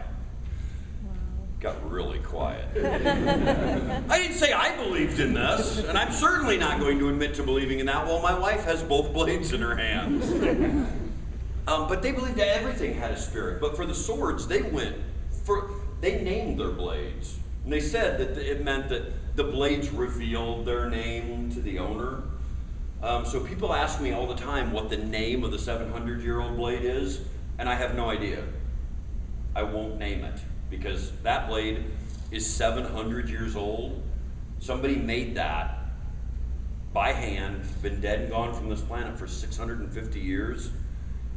Got really quiet. I didn't say I believed in this, and I'm certainly not going to admit to believing in that while my wife has both blades in her hands. But they believed that everything had a spirit. But for the swords, they named their blades. And they said that it meant that the blades revealed their name to the owner. So people ask me all the time what the name of the 700-year-old blade is, and I have no idea. I won't name it, because that blade is 700 years old. Somebody made that by hand, been dead and gone from this planet for 650 years.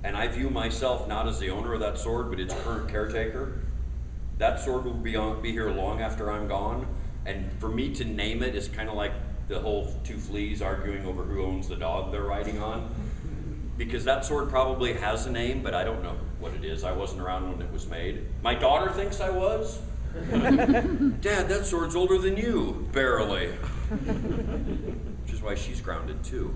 And I view myself not as the owner of that sword, but its current caretaker. That sword will be here long after I'm gone. And for me to name it is kind of like the whole two fleas arguing over who owns the dog they're riding on. Because that sword probably has a name, but I don't know what it is. I wasn't around when it was made. My daughter thinks I was. Dad, that sword's older than you, barely. Which is why she's grounded too.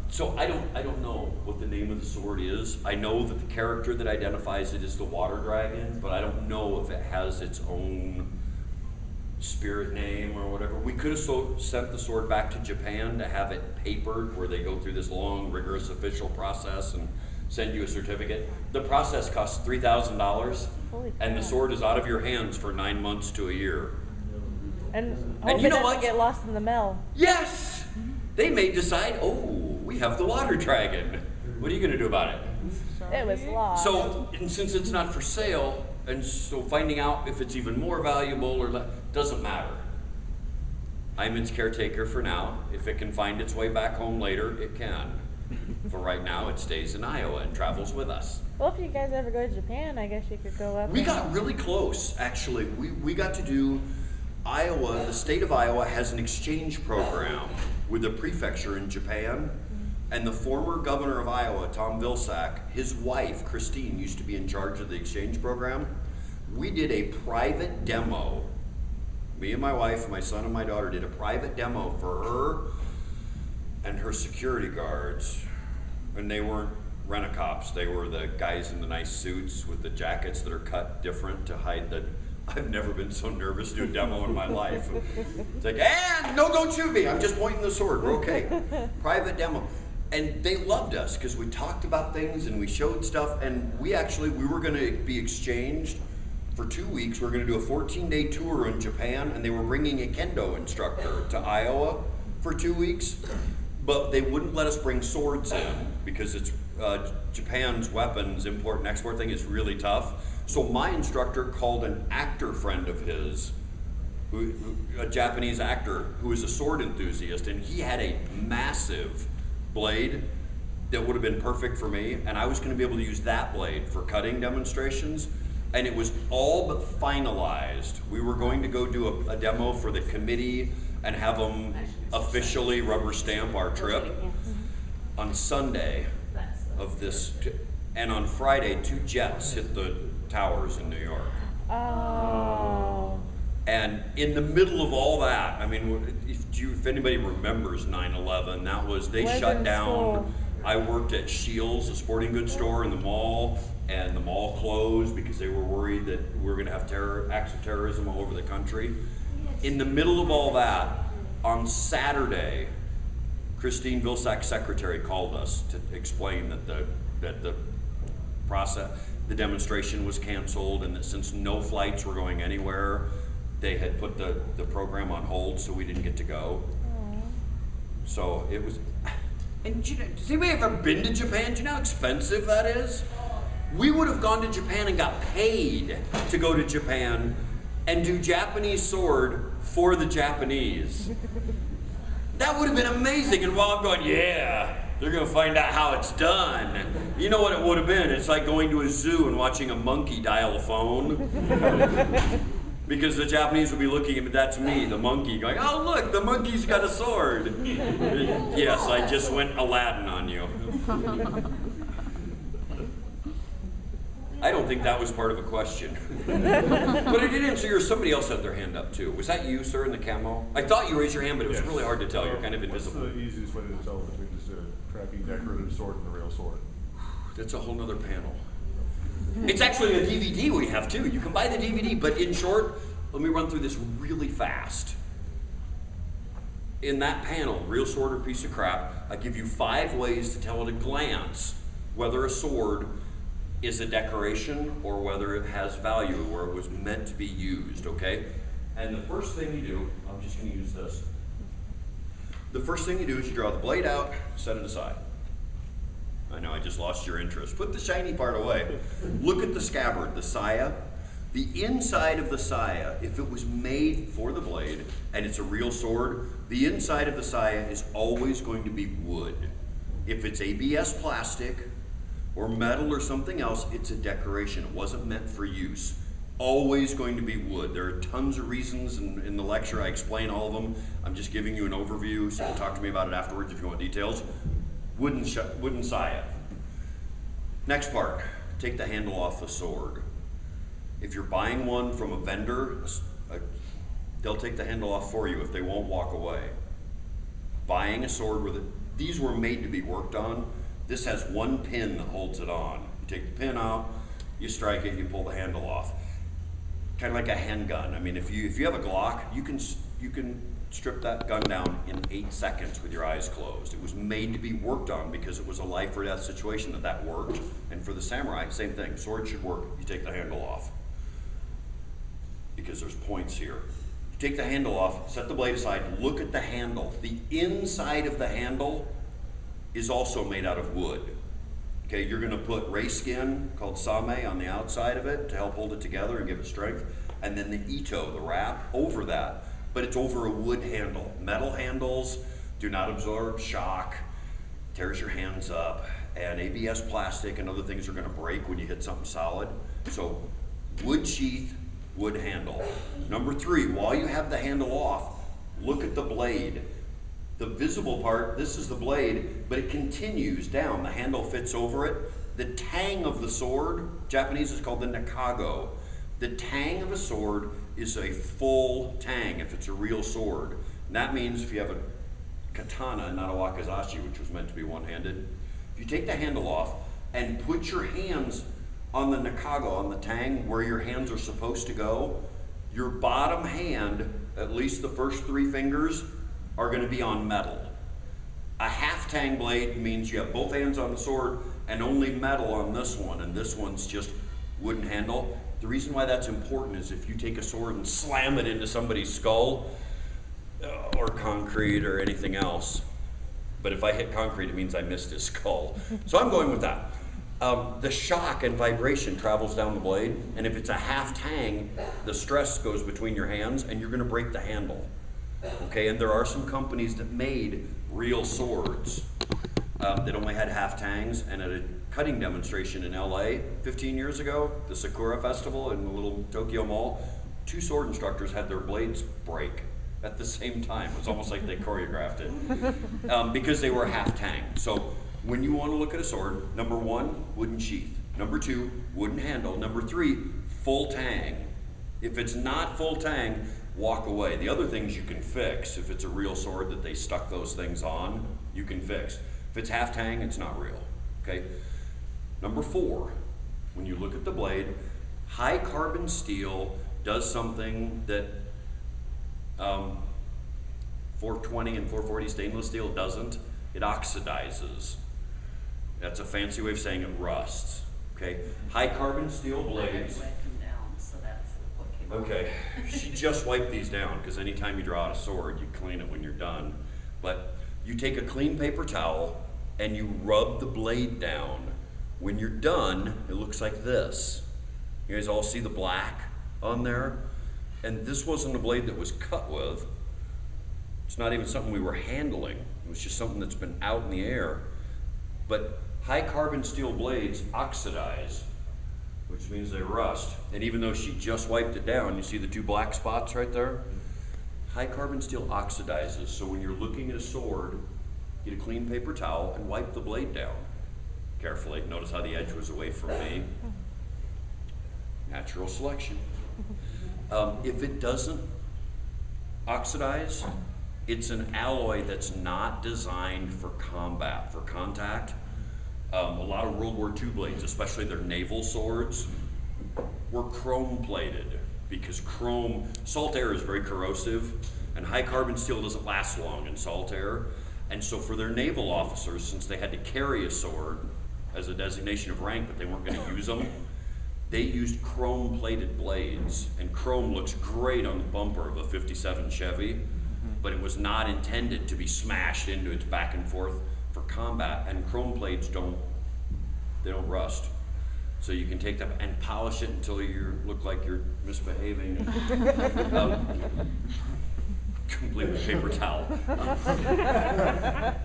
So I don't know what the name of the sword is. I know that the character that identifies it is the water dragon, but I don't know if it has its own spirit name or whatever. We could have sent the sword back to Japan to have it papered, where they go through this long, rigorous official process and send you a certificate. The process costs $3,000, and the sword is out of your hands for 9 months to a year.
And hope
you
it
know
doesn't
what?
get lost in the mail.
Yes! They may decide, oh, we have the water dragon. What are you going to do about it?
It was lost.
So, and since it's not for sale, and so finding out if it's even more valuable or doesn't matter. I'm its caretaker for now. If it can find its way back home later, it can. For right now, it stays in Iowa and travels with us.
Well, if you guys ever go to Japan, I guess you could go up.
We got really close, actually. We got to do Iowa. The state of Iowa has an exchange program with a prefecture in Japan. And the former governor of Iowa, Tom Vilsack, his wife, Christine, used to be in charge of the exchange program. We did a private demo. Me and my wife, my son and my daughter did a private demo for her and her security guards. And they weren't rent-a-cops. They were the guys in the nice suits with the jackets that are cut different to hide the... I've never been so nervous to do a demo in my life. It's like, and no, don't shoot me. I'm just pointing the sword. We're okay. Private demo. And they loved us because we talked about things and we showed stuff, and we were going to be exchanged for 2 weeks. We were going to do a 14-day tour in Japan, and they were bringing a kendo instructor to Iowa for 2 weeks, but they wouldn't let us bring swords in because it's Japan's weapons import and export thing is really tough. So my instructor called an actor friend of his, a Japanese actor who is a sword enthusiast, and he had a massive blade that would have been perfect for me, and I was going to be able to use that blade for cutting demonstrations, and it was all but finalized. We were going to go do a demo for the committee and have them officially rubber stamp our trip on Sunday of this, and on Friday 2 jets hit the towers in New York.
Oh.
And in the middle of all that, I mean, if anybody remembers 9/11, that was, they shut down.
School.
I worked at Shields, a sporting goods store in the mall, and the mall closed because they were worried that we were going to have acts of terrorism all over the country. In the middle of all that, on Saturday, Christine Vilsack's secretary called us to explain that the demonstration was canceled, and that since no flights were going anywhere, they had put the program on hold, so we didn't get to go. So it was, And you know, does anybody ever been to Japan? Do you know how expensive that is? We would have gone to Japan and got paid to go to Japan and do Japanese sword for the Japanese. That would have been amazing. And while I'm going, yeah, they're going to find out how it's done. You know what it would have been? It's like going to a zoo and watching a monkey dial a phone. Because the Japanese would be looking at me, that's me, the monkey, going, oh look, the monkey's got a sword. Yes, I just went Aladdin on you. I don't think that was part of a question. But I did answer yours. Somebody else had their hand up too. Was that you, sir, in the camo? I thought you raised your hand, but it was really hard to tell. You're kind of invisible.
What's the easiest way to tell between just a crappy decorative sword and a real sword?
That's a whole nother panel. It's actually a DVD we have too. You can buy the DVD, but in short, let me run through this really fast. In that panel, real sword or piece of crap, I give you 5 ways to tell at a glance whether a sword is a decoration or whether it has value, where it was meant to be used, okay? And the first thing you do, I'm just gonna use this. The first thing you do is you draw the blade out, set it aside. I know I just lost your interest. Put the shiny part away. Look at the scabbard, the saya. The inside of the saya, if it was made for the blade and it's a real sword, the inside of the saya is always going to be wood. If it's ABS plastic or metal or something else, it's a decoration. It wasn't meant for use. Always going to be wood. There are tons of reasons in the lecture. I explain all of them. I'm just giving you an overview, so you can talk to me about it afterwards if you want details. Wooden saya. Next part, take the handle off the sword. If you're buying one from a vendor, they'll take the handle off for you if they won't walk away. Buying a sword with it, these were made to be worked on. This has one pin that holds it on. You take the pin out, you strike it, you pull the handle off. Kind of like a handgun. I mean, if you have a Glock, you can strip that gun down in 8 seconds with your eyes closed. It was made to be worked on because it was a life or death situation that worked. And for the samurai, same thing. Sword should work. You take the handle off because there's points here. You take the handle off, set the blade aside, look at the handle. The inside of the handle is also made out of wood. Okay, you're gonna put ray skin called same on the outside of it to help hold it together and give it strength. And then the ito, the wrap, over that. But it's over a wood handle. Metal handles do not absorb shock, tears your hands up, and ABS plastic and other things are gonna break when you hit something solid. So wood sheath, wood handle. Number 3, while you have the handle off, look at the blade. The visible part, this is the blade, but it continues down. The handle fits over it. The tang of the sword, Japanese is called the nakago. The tang of a sword is a full tang if it's a real sword. And that means if you have a katana, not a wakizashi, which was meant to be one-handed, if you take the handle off and put your hands on the nakago, on the tang, where your hands are supposed to go, your bottom hand, at least the first 3 fingers, are going to be on metal. A half tang blade means you have both hands on the sword and only metal on this one, and this one's just wooden handle. The reason why that's important is if you take a sword and slam it into somebody's skull, or concrete or anything else, but if I hit concrete, it means I missed his skull. So I'm going with that. The shock and vibration travels down the blade, and if it's a half tang, the stress goes between your hands and you're gonna break the handle. Okay, and there are some companies that made real swords that only had half tangs, and at a cutting demonstration in LA 15 years ago, the Sakura Festival in the little Tokyo Mall, 2 sword instructors had their blades break at the same time. It was almost like they choreographed it because they were half tang. So when you want to look at a sword, number 1, wooden sheath. Number 2, wooden handle. Number 3, full tang. If it's not full tang, walk away. The other things you can fix. If it's a real sword that they stuck those things on, you can fix. If it's half tang, it's not real, okay? Number 4, when you look at the blade, high carbon steel does something that 420 and 440 stainless steel doesn't. It oxidizes. That's a fancy way of saying it rusts, okay? High carbon steel blades. Okay, she just wiped these down because anytime you draw out a sword, you clean it when you're done. But you take a clean paper towel, and you rub the blade down. When you're done, it looks like this. You guys all see the black on there? And this wasn't a blade that was cut with. It's not even something we were handling. It was just something that's been out in the air. But high carbon steel blades oxidize, which means they rust. And even though she just wiped it down, you see the two black spots right there? High carbon steel oxidizes, so when you're looking at a sword, get a clean paper towel and wipe the blade down carefully. Notice how the edge was away from me. Natural selection. If it doesn't oxidize, it's an alloy that's not designed for combat, for contact. A lot of World War II blades, especially their naval swords, were chrome plated because salt air is very corrosive, and high carbon steel doesn't last long in salt air. And so for their naval officers, since they had to carry a sword as a designation of rank, but they weren't going to use them, they used chrome plated blades. And chrome looks great on the bumper of a 57 Chevy, but it was not intended to be smashed into its back and forth for combat. And chrome blades don't rust. So you can take them and polish it until you look like you're misbehaving. Complete with paper towel.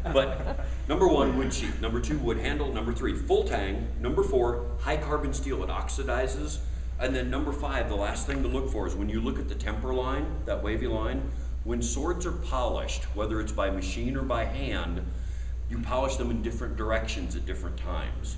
But number 1, wood sheath. Number 2, wood handle. Number 3, full tang. Number 4, high carbon steel. It oxidizes. And then number 5, the last thing to look for is when you look at the temper line, that wavy line, when swords are polished, whether it's by machine or by hand, you polish them in different directions at different times.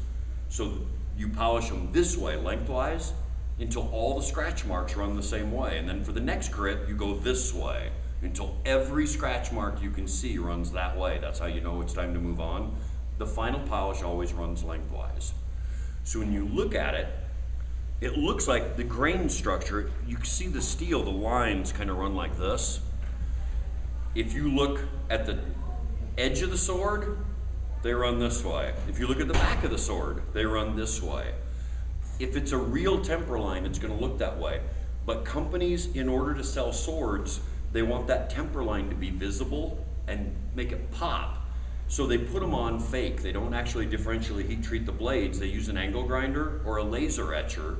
So you polish them this way, lengthwise, until all the scratch marks run the same way. And then for the next grit, you go this way until every scratch mark you can see runs that way. That's how you know it's time to move on. The final polish always runs lengthwise. So when you look at it, it looks like the grain structure, you can see the steel, the lines kind of run like this. If you look at the edge of the sword, they run this way. If you look at the back of the sword, they run this way. If it's a real temper line, it's going to look that way. But companies, in order to sell swords, they want that temper line to be visible and make it pop. So they put them on fake. They don't actually differentially heat treat the blades. They use an angle grinder or a laser etcher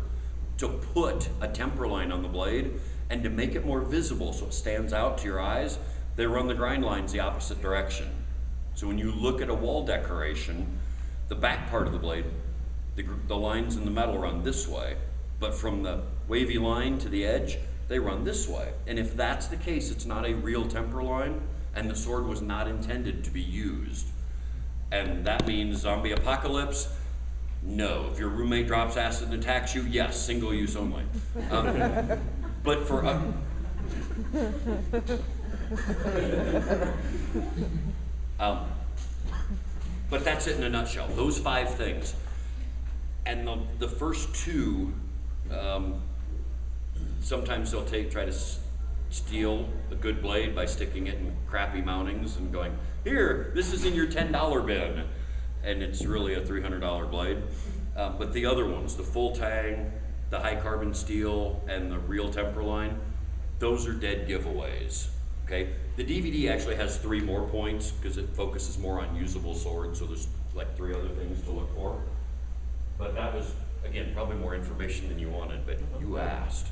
to put a temper line on the blade, and to make it more visible so it stands out to your eyes, they run the grind lines the opposite direction. So when you look at a wall decoration, the back part of the blade, the lines in the metal run this way, but from the wavy line to the edge, they run this way. And if that's the case, it's not a real temper line, and the sword was not intended to be used. And that means zombie apocalypse? No. If your roommate drops acid and attacks you, yes, single use only. But for but that's it in a nutshell. Those 5 things. And the first 2, sometimes they'll try to steal a good blade by sticking it in crappy mountings and going, here, this is in your $10 bin. And it's really a $300 blade. But the other ones, the full tang, the high carbon steel, and the real temper line, those are dead giveaways. Okay? The DVD actually has 3 more points because it focuses more on usable swords, so there's like 3 other things to look for. But that was, again, probably more information than you wanted, but you asked.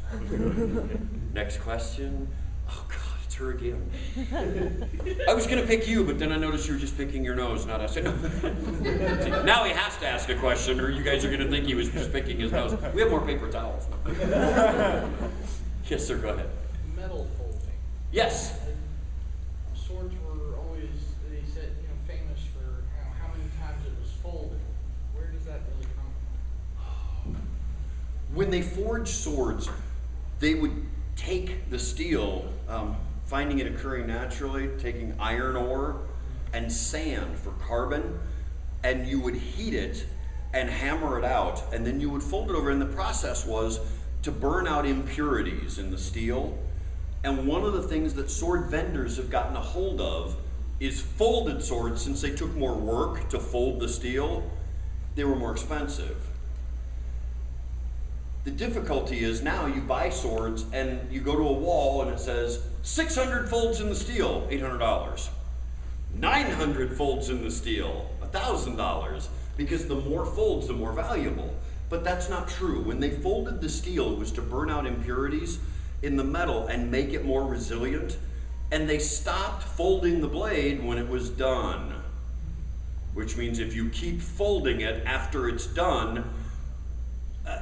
Next question. Oh God, it's her again. I was gonna pick you, but then I noticed you were just picking your nose, not us. No. See, now he has to ask a question, or you guys are gonna think he was just picking his nose. We have more paper towels. Yes, sir, go ahead.
Metal folding.
Yes.
Swords were always, they said, famous for how many times it was folded. Where does that really come from?
When they forged swords, they would take the steel, finding it occurring naturally, taking iron ore and sand for carbon, and you would heat it and hammer it out, and then you would fold it over, and the process was to burn out impurities in the steel. And one of the things that sword vendors have gotten a hold of is folded swords. Since they took more work to fold the steel, they were more expensive. The difficulty is now you buy swords and you go to a wall and it says 600 folds in the steel, $800. 900 folds in the steel, $1,000 because the more folds, the more valuable. But that's not true. When they folded the steel, it was to burn out impurities in the metal and make it more resilient. And they stopped folding the blade when it was done. Which means if you keep folding it after it's done,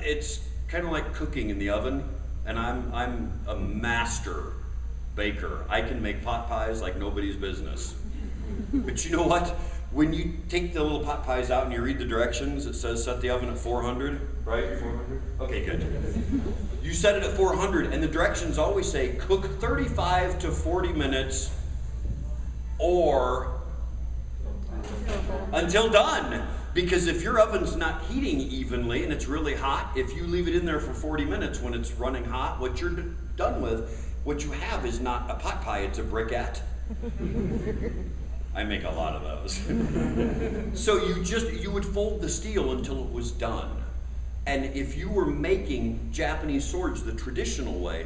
it's kind of like cooking in the oven. And I'm a master baker. I can make pot pies like nobody's business. But you know what? When you take the little pot pies out and you read the directions, it says set the oven at 400, right? 400? Okay, good. You set it at 400, and the directions always say cook 35 to 40 minutes or until done. Because if your oven's not heating evenly and it's really hot, if you leave it in there for 40 minutes when it's running hot, what you're done with, what you have is not a pot pie, it's a briquette. I make a lot of those. So you would fold the steel until it was done. And if you were making Japanese swords the traditional way,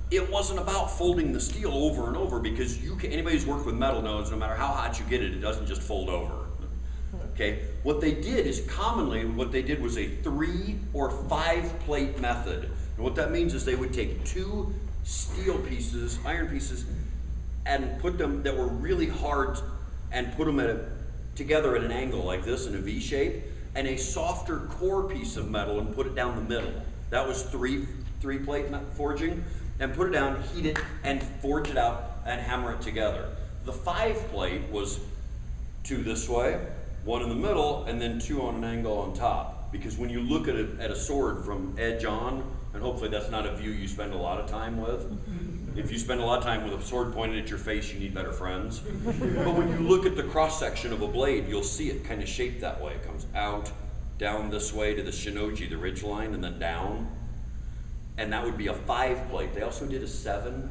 it wasn't about folding the steel over and over, because anybody who's worked with metal knows no matter how hot you get it, it doesn't just fold over. Okay? What they did is commonly, what they did was a 3 or 5 plate method. And what that means is they would take 2 steel pieces, iron pieces, and put them that were really hard and put them together at an angle like this in a V shape, and a softer core piece of metal and put it down the middle. That was three plate forging, and put it down, heat it, and forge it out and hammer it together. The 5 plate was 2 this way, 1 in the middle, and then 2 on an angle on top. Because when you look at a sword from edge on, and hopefully that's not a view you spend a lot of time with. If you spend a lot of time with a sword pointed at your face, you need better friends. But when you look at the cross section of a blade, you'll see it kind of shaped that way. It comes out, down this way to the shinoji, the ridge line, and then down. And that would be a 5 plate. They also did a 7,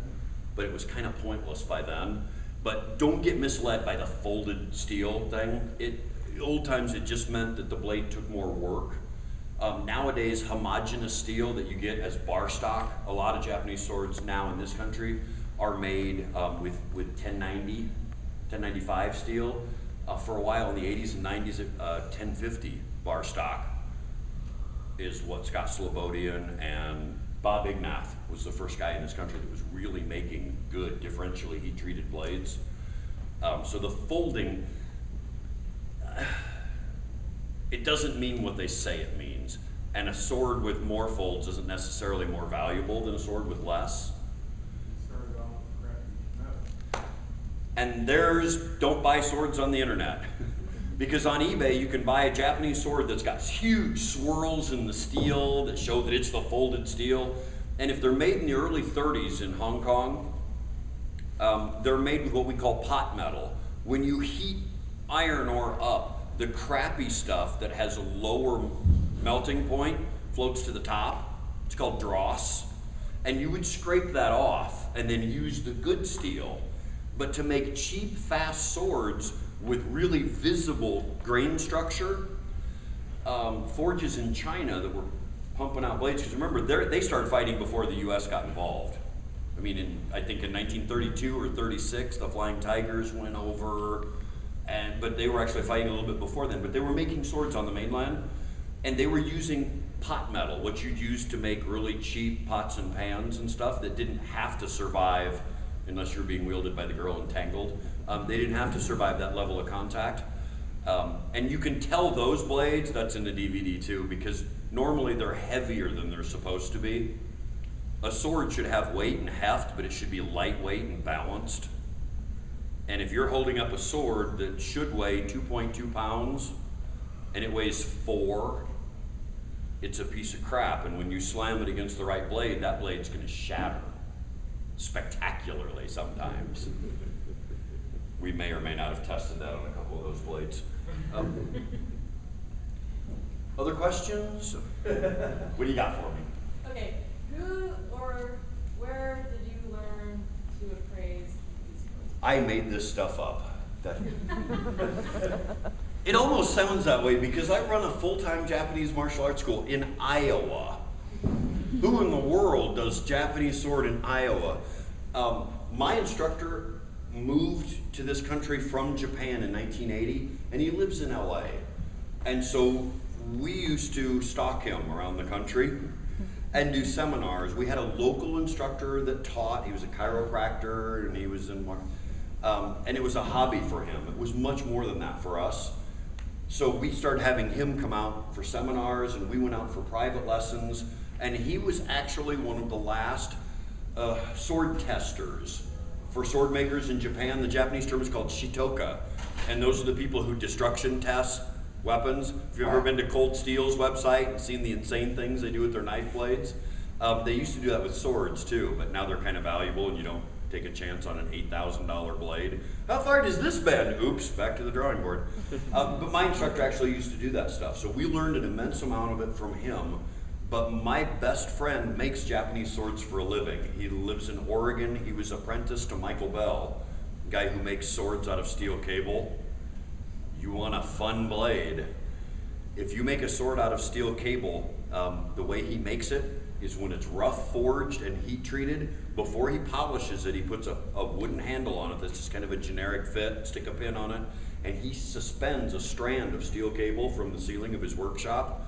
but it was kind of pointless by then. But don't get misled by the folded steel thing. Old times it just meant that the blade took more work. Nowadays, homogeneous steel that you get as bar stock, a lot of Japanese swords now in this country are made with 1095 steel. For a while in the 80s and 90s, 1050 bar stock is what Scott Slobodian and Bob Ignath was the first guy in this country that was really making good differentially heat-treated blades. So the folding, it doesn't mean what they say it means. And a sword with more folds isn't necessarily more valuable than a sword with less. And don't buy swords on the internet. Because on eBay you can buy a Japanese sword that's got huge swirls in the steel that show that it's the folded steel. And if they're made in the early 30s in Hong Kong, they're made with what we call pot metal. When you heat iron ore up, the crappy stuff that has a lower melting point floats to the top. It's called dross. And you would scrape that off and then use the good steel. But to make cheap, fast swords with really visible grain structure, forges in China that were pumping out blades, because remember, they started fighting before the US got involved. I mean, I think in 1932 or 36, the Flying Tigers went over, but they were actually fighting a little bit before then. But they were making swords on the mainland, and they were using pot metal, what you'd use to make really cheap pots and pans and stuff that didn't have to survive, unless you're being wielded by the girl in Tangled. They didn't have to survive that level of contact. And you can tell those blades, that's in the DVD too, because normally they're heavier than they're supposed to be. A sword should have weight and heft, but it should be lightweight and balanced. And if you're holding up a sword that should weigh 2.2 pounds and it weighs 4, it's a piece of crap. And when you slam it against the right blade, that blade's going to shatter spectacularly sometimes. We may or may not have tested that on a couple of those blades. Other questions? What do you got for me?
Okay, who or where did you learn to appraise these swords?
I made this stuff up. It almost sounds that way because I run a full-time Japanese martial arts school in Iowa. Who in the world does Japanese sword in Iowa? My instructor moved to this country from Japan in 1980, and he lives in LA. And so we used to stalk him around the country and do seminars. We had a local instructor that taught. He was a chiropractor, and he was in and it was a hobby for him. It was much more than that for us. So we started having him come out for seminars, and we went out for private lessons, and he was actually one of the last sword testers for sword makers in Japan. The Japanese term is called shitoka, and those are the people who destruction test weapons. If you've ever been to Cold Steel's website and seen the insane things they do with their knife blades, they used to do that with swords too, but now they're kind of valuable and you don't take a chance on an $8,000 blade. How far does this bend? Oops, back to the drawing board. But my instructor actually used to do that stuff, so we learned an immense amount of it from him. But my best friend makes Japanese swords for a living. He lives in Oregon. He was apprenticed to Michael Bell, a guy who makes swords out of steel cable. You want a fun blade. If you make a sword out of steel cable, the way he makes it is when it's rough forged and heat treated, before he polishes it, he puts a wooden handle on it that's just kind of a generic fit, stick a pin on it, and he suspends a strand of steel cable from the ceiling of his workshop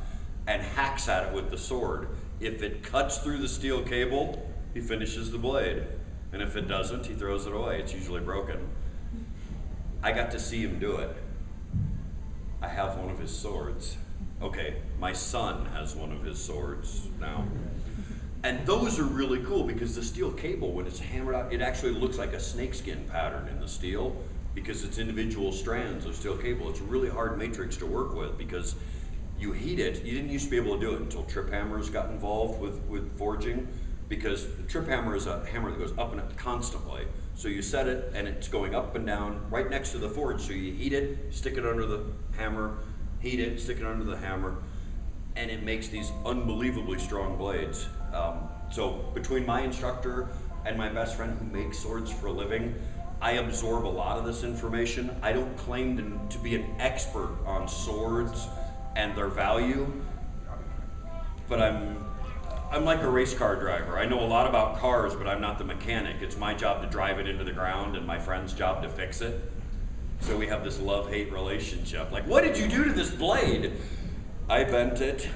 and hacks at it with the sword. If it cuts through the steel cable, he finishes the blade. And if it doesn't, he throws it away. It's usually broken. I got to see him do it. I have one of his swords. Okay, my son has one of his swords now. And those are really cool because the steel cable, when it's hammered out, it actually looks like a snakeskin pattern in the steel because it's individual strands of steel cable. It's a really hard matrix to work with because you heat it. You didn't used to be able to do it until trip hammers got involved with forging, because the trip hammer is a hammer that goes up and up constantly. So you set it and it's going up and down right next to the forge. So you heat it, stick it under the hammer, heat it, stick it under the hammer, and it makes these unbelievably strong blades. So between my instructor and my best friend who makes swords for a living, I absorb a lot of this information. I don't claim to be an expert on swords and their value, but I'm like a race car driver. I know a lot about cars, but I'm not the mechanic. It's my job to drive it into the ground and my friend's job to fix it. So we have this love-hate relationship. Like, what did you do to this blade? I bent it.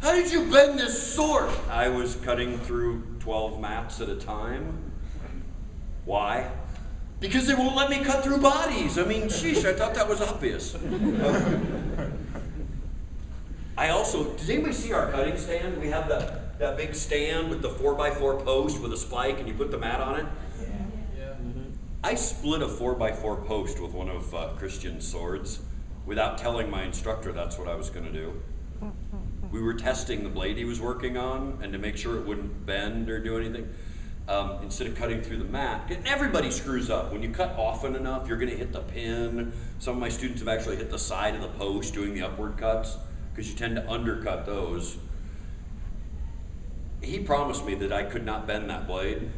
How did you bend this sword? I was cutting through 12 mats at a time. Why? Because they won't let me cut through bodies. I mean, sheesh, I thought that was obvious. I also, does anybody see our cutting stand? We have that big stand with the 4x4 post with a spike and you put the mat on it.
Yeah.
I split a 4x4 post with one of Christian's swords without telling my instructor that's what I was going to do. We were testing the blade he was working on, and to make sure it wouldn't bend or do anything, instead of cutting through the mat, and everybody screws up. When you cut often enough, you're going to hit the pin. Some of my students have actually hit the side of the post doing the upward cuts, because you tend to undercut those. He promised me that I could not bend that blade,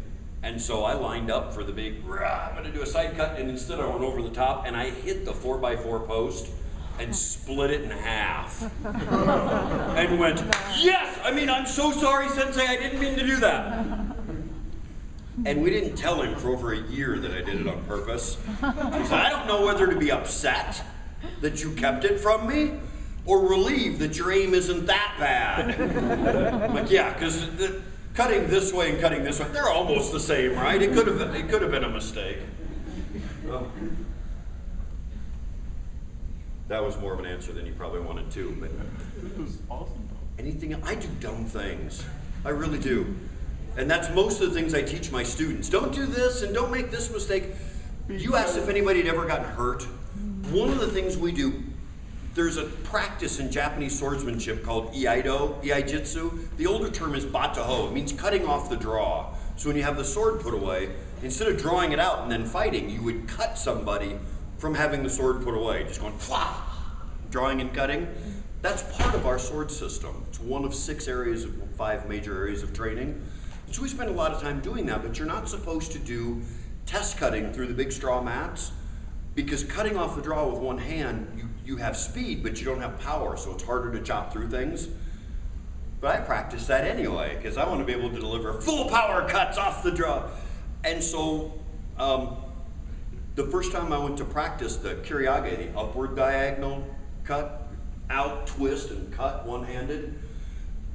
and so I lined up for the big, I'm going to do a side cut, and instead I went over the top, and I hit the 4x4 post and split it in half. And went, yes! I mean, I'm so sorry, Sensei, I didn't mean to do that. And we didn't tell him for over a year that I did it on purpose. He said, I don't know whether to be upset that you kept it from me, or relieved that your aim isn't that bad. I'm like, yeah, because cutting this way and cutting this way, they're almost the same, right? It could have been a mistake. Well, that was more of an answer than you probably wanted to, but
It was awesome.
anything, I do dumb things. I really do. And that's most of the things I teach my students. Don't do this and don't make this mistake. You asked if anybody had ever gotten hurt. One of the things we do, there's a practice in Japanese swordsmanship called iaijitsu. The older term is bataho. It means cutting off the draw. So when you have the sword put away, instead of drawing it out and then fighting, you would cut somebody from having the sword put away. Just going, flah, drawing and cutting. That's part of our sword system. It's one of 5 major areas of training. So we spend a lot of time doing that, but you're not supposed to do test cutting through the big straw mats, because cutting off the draw with one hand, you have speed, but you don't have power, so it's harder to chop through things. But I practice that anyway, because I want to be able to deliver full power cuts off the draw. And so The first time I went to practice the kiriage, the upward diagonal cut, out, twist, and cut one-handed,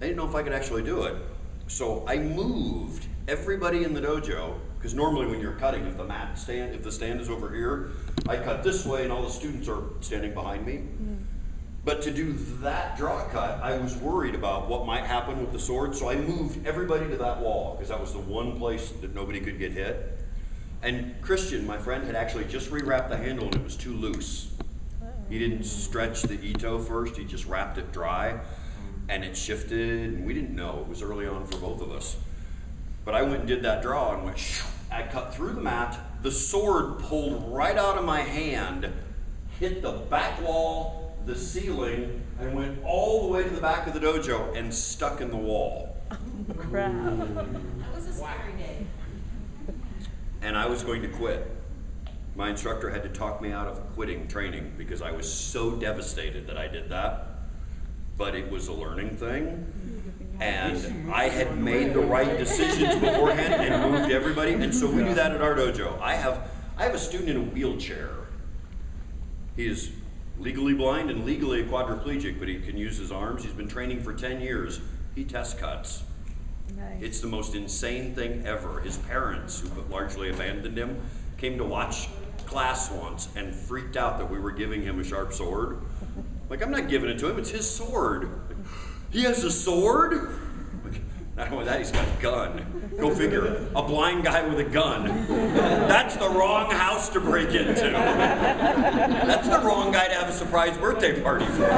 I didn't know if I could actually do it. So I moved everybody in the dojo, because normally when you're cutting, if the stand is over here, I cut this way and all the students are standing behind me. But to do that draw cut, I was worried about what might happen with the sword, so I moved everybody to that wall, because that was the one place that nobody could get hit. And Christian, my friend, had actually just rewrapped the handle and it was too loose. He didn't stretch the ito first, he just wrapped it dry, and it shifted, and we didn't know. It was early on for both of us. But I went and did that draw and went, shoo, I cut through the mat, the sword pulled right out of my hand, hit the back wall, the ceiling, and went all the way to the back of the dojo and stuck in the wall.
Crap.
That was a scary day.
And I was going to quit. My instructor had to talk me out of quitting training because I was so devastated that I did that. But it was a learning thing. And I had made the right decisions beforehand and moved everybody. And so we do that at our dojo. I have a student in a wheelchair. He is legally blind and legally a quadriplegic, but he can use his arms. He's been training for 10 years. He test cuts.
Nice.
It's the most insane thing ever. His parents, who largely abandoned him, came to watch class once and freaked out that we were giving him a sharp sword. Like, I'm not giving it to him, it's his sword. He has a sword? Not only that, he's got a gun. Go figure, a blind guy with a gun. That's the wrong house to break into. That's the wrong guy to have a surprise birthday party for.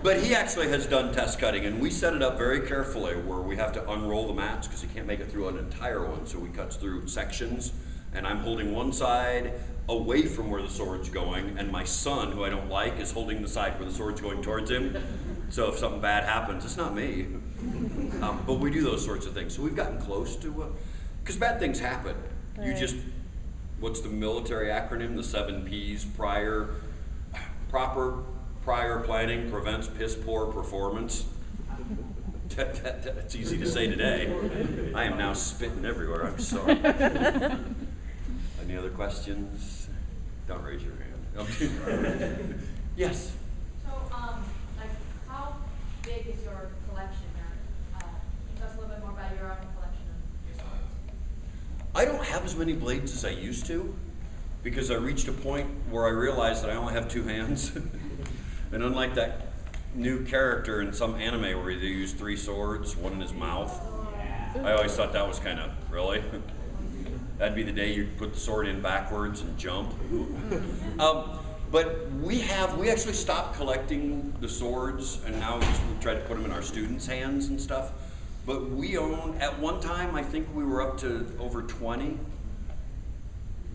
But he actually has done test cutting, and we set it up very carefully where we have to unroll the mats because he can't make it through an entire one, so we cut through sections, and I'm holding one side away from where the sword's going, and my son, who I don't like, is holding the side where the sword's going towards him. So if something bad happens, it's not me. But we do those sorts of things. So we've gotten close to, because bad things happen. You
Right.
just, what's the military acronym? The 7 Ps, proper prior planning prevents piss poor performance. That's easy to say today. I am now spitting everywhere, I'm sorry. Any other questions? Don't raise your hand. Yes?
So, like, how big is your collection? Or, can you tell us a little bit more about your own collection of your swords?
I don't have as many blades as I used to because I reached a point where I realized that I only have 2 hands. And unlike that new character in some anime where they use 3 swords, one in his mouth, I always thought that was kind of, really? That'd be the day you put the sword in backwards and jump. But we actually stopped collecting the swords, and now we try to put them in our students' hands and stuff. But we own, at one time, I think we were up to over 20.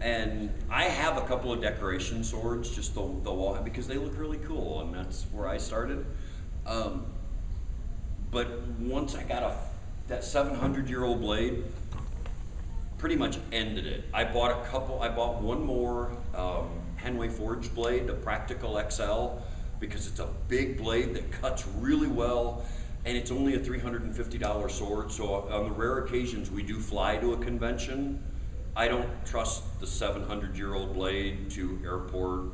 And I have a couple of decoration swords, just the wall, because they look really cool, and that's where I started. But once I got that 700-year-old blade, pretty much ended it. I bought one more Henway Forge blade, a Practical XL, because it's a big blade that cuts really well, and it's only a $350 sword, so on the rare occasions we do fly to a convention, I don't trust the 700-year-old blade to airport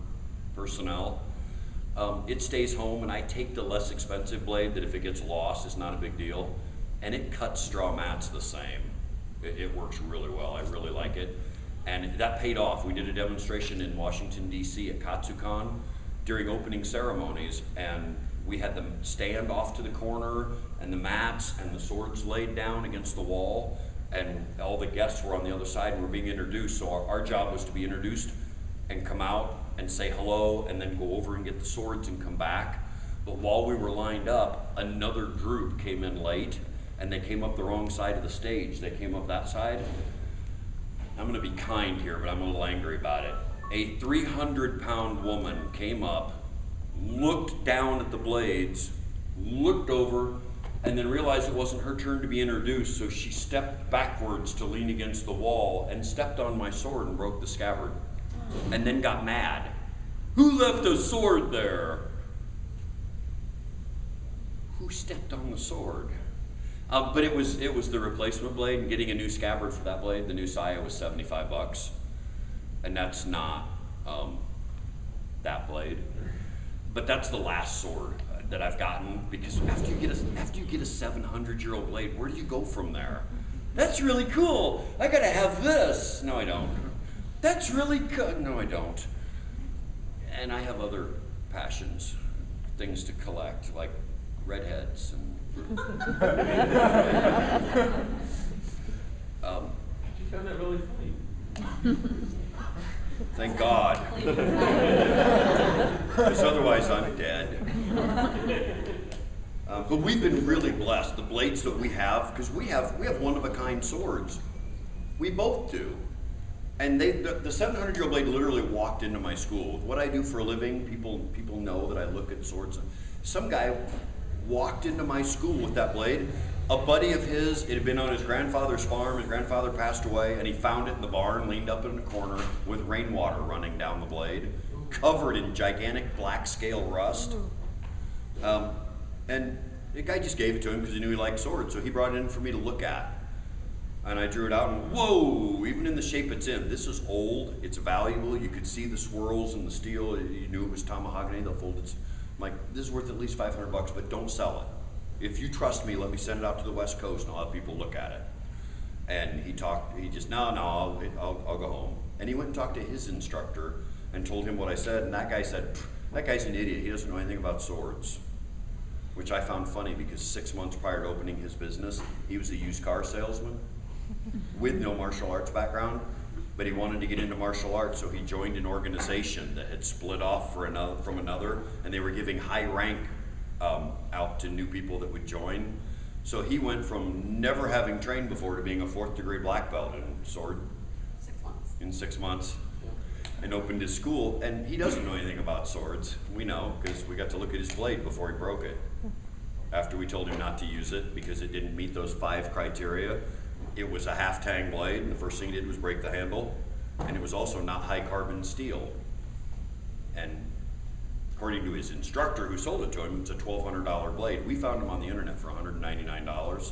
personnel. It stays home, and I take the less expensive blade that if it gets lost, it's not a big deal. And it cuts straw mats the same. It works really well. I really like it. And that paid off. We did a demonstration in Washington, D.C. at Katsucon during opening ceremonies, and we had them stand off to the corner, and the mats and the swords laid down against the wall, and all the guests were on the other side and were being introduced. So our job was to be introduced and come out and say hello and then go over and get the swords and come back. But while we were lined up, another group came in late, and they came up the wrong side of the stage. They came up that side. I'm gonna be kind here, but I'm a little angry about it. A 300-pound woman came up, looked down at the blades, looked over, and then realized it wasn't her turn to be introduced, so she stepped backwards to lean against the wall and stepped on my sword and broke the scabbard, and then got mad. Who left a sword there? Who stepped on the sword? But it was the replacement blade, and getting a new scabbard for that blade, the new Saya, was $75. and that's not that blade. But that's the last sword that I've gotten, because after you get a 700-year-old blade, where do you go from there? That's really cool. I gotta have this. No, I don't. That's really good. No, I don't. And I have other passions, things to collect, like redheads and.
She found that really funny.
Thank God. Because otherwise I'm dead. But we've been really blessed. The blades that we have, because we have one-of-a-kind swords. We both do. And the 700-year-old blade literally walked into my school. What I do for a living, people know that I look at swords. Some guy walked into my school with that blade. A buddy of his, it had been on his grandfather's farm. His grandfather passed away, and he found it in the barn, leaned up in the corner with rainwater running down the blade, covered in gigantic black scale rust. And the guy just gave it to him because he knew he liked swords, so he brought it in for me to look at. And I drew it out, and whoa, even in the shape it's in, this is old, it's valuable, you could see the swirls in the steel, you knew it was mahogany, the folded. I'm like, this is worth at least $500, but don't sell it. If you trust me, let me send it out to the West Coast and I'll have people look at it. And he just, no, I'll go home. And he went and talked to his instructor and told him what I said, and that guy said, that guy's an idiot, he doesn't know anything about swords. Which I found funny because 6 months prior to opening his business, he was a used car salesman with no martial arts background, but he wanted to get into martial arts, so he joined an organization that had split off from another, and they were giving high rank out to new people that would join. So he went from never having trained before to being a 4th degree black belt in sword
6 months.
in 6 months, and opened his school. And he doesn't know anything about swords. We know because we got to look at his blade before he broke it. After we told him not to use it because it didn't meet those 5 criteria. It was a half-tang blade, and the first thing he did was break the handle, and it was also not high-carbon steel. And according to his instructor who sold it to him, it's a $1,200 blade. We found him on the internet for $199.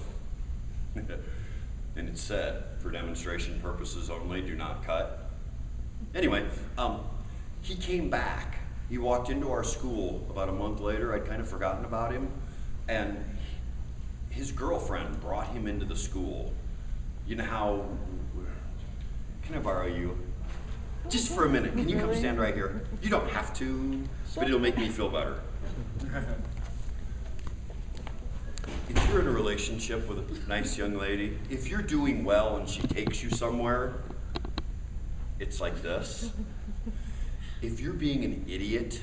And it said, for demonstration purposes only, do not cut. Anyway, he came back. He walked into our school about a month later. I'd kind of forgotten about him. And his girlfriend brought him into the school. You know how, can I borrow you? Just for a minute, can you come stand right here? You don't have to, but it'll make me feel better. If you're in a relationship with a nice young lady, if you're doing well and she takes you somewhere, it's like this. If you're being an idiot,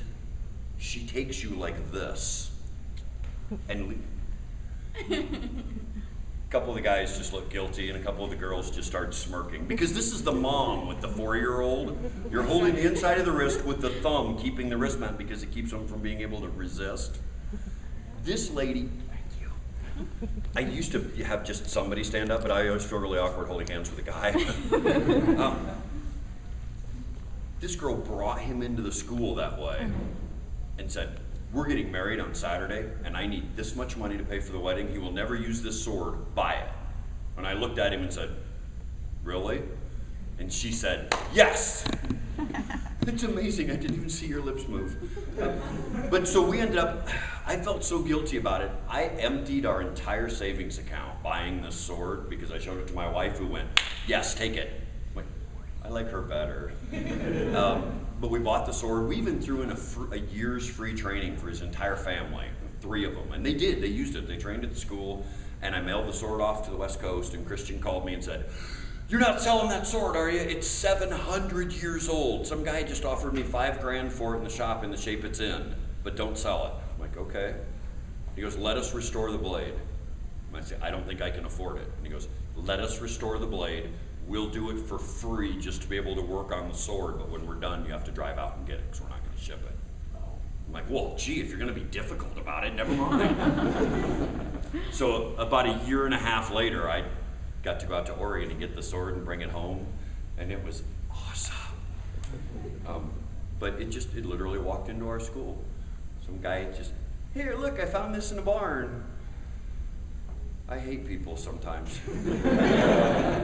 she takes you like this. And a couple of the guys just look guilty, and a couple of the girls just start smirking. Because this is the mom with the 4-year-old. You're holding the inside of the wrist with the thumb, keeping the wrist mat because it keeps them from being able to resist. This lady, thank you. I used to have just somebody stand up, but I always feel really awkward holding hands with a guy. This girl brought him into the school that way and said, we're getting married on Saturday, and I need this much money to pay for the wedding. He will never use this sword. Buy it. And I looked at him and said, really? And she said, yes. It's amazing. I didn't even see your lips move. But so we ended up, I felt so guilty about it. I emptied our entire savings account buying this sword because I showed it to my wife, who went, yes, take it. I'm like, I like her better. But we bought the sword. We even threw in a year's free training for his entire family, 3 of them. And they did, they used it. They trained at the school, and I mailed the sword off to the West Coast, and Christian called me and said, you're not selling that sword, are you? It's 700 years old. Some guy just offered me $5 grand for it in the shop in the shape it's in, but don't sell it. I'm like, okay. He goes, let us restore the blade. And I say, I don't think I can afford it. And he goes, let us restore the blade. We'll do it for free just to be able to work on the sword, but when we're done, you have to drive out and get it because we're not going to ship it. I'm like, well, gee, if you're going to be difficult about it, never mind. So about a year and a half later, I got to go out to Oregon and get the sword and bring it home, and it was awesome. But it literally walked into our school. Some guy just, here, look, I found this in a barn. I hate people sometimes.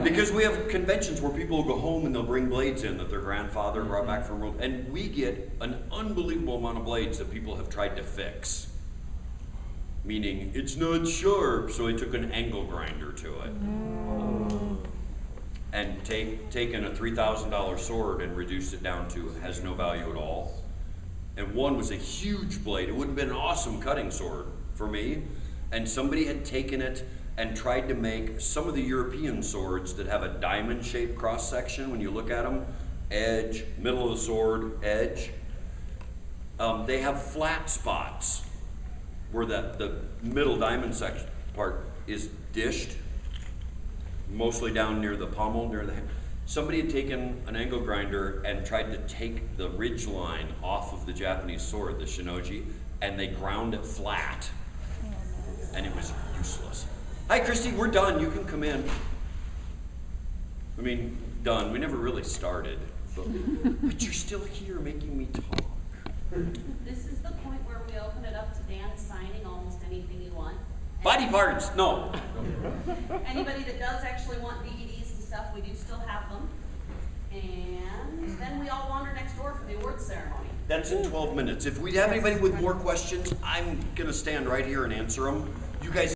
Because we have conventions where people will go home and they'll bring blades in that their grandfather brought back from world, and we get an unbelievable amount of blades that people have tried to fix. Meaning, it's not sharp, so they took an angle grinder to it. And taken a $3,000 sword and reduced it down to has no value at all. And one was a huge blade. It would have been an awesome cutting sword for me. And somebody had taken it and tried to make some of the European swords that have a diamond-shaped cross-section when you look at them, edge, middle of the sword, edge. They have flat spots where the middle diamond section part is dished, mostly down near the pommel, near the hand. Somebody had taken an angle grinder and tried to take the ridge line off of the Japanese sword, the shinoji, and they ground it flat. And it was useless. Hi, Christy, we're done. You can come in. I mean, done. We never really started. But you're still here making me talk.
This is the point where we open it up to Dan signing almost anything you want.
Body parts, no.
Anybody that does actually want DVDs and stuff, we do still have them. And then we all wander next door for the awards ceremony.
That's in 12 minutes. If we have anybody with more questions, I'm gonna stand right here and answer them. You guys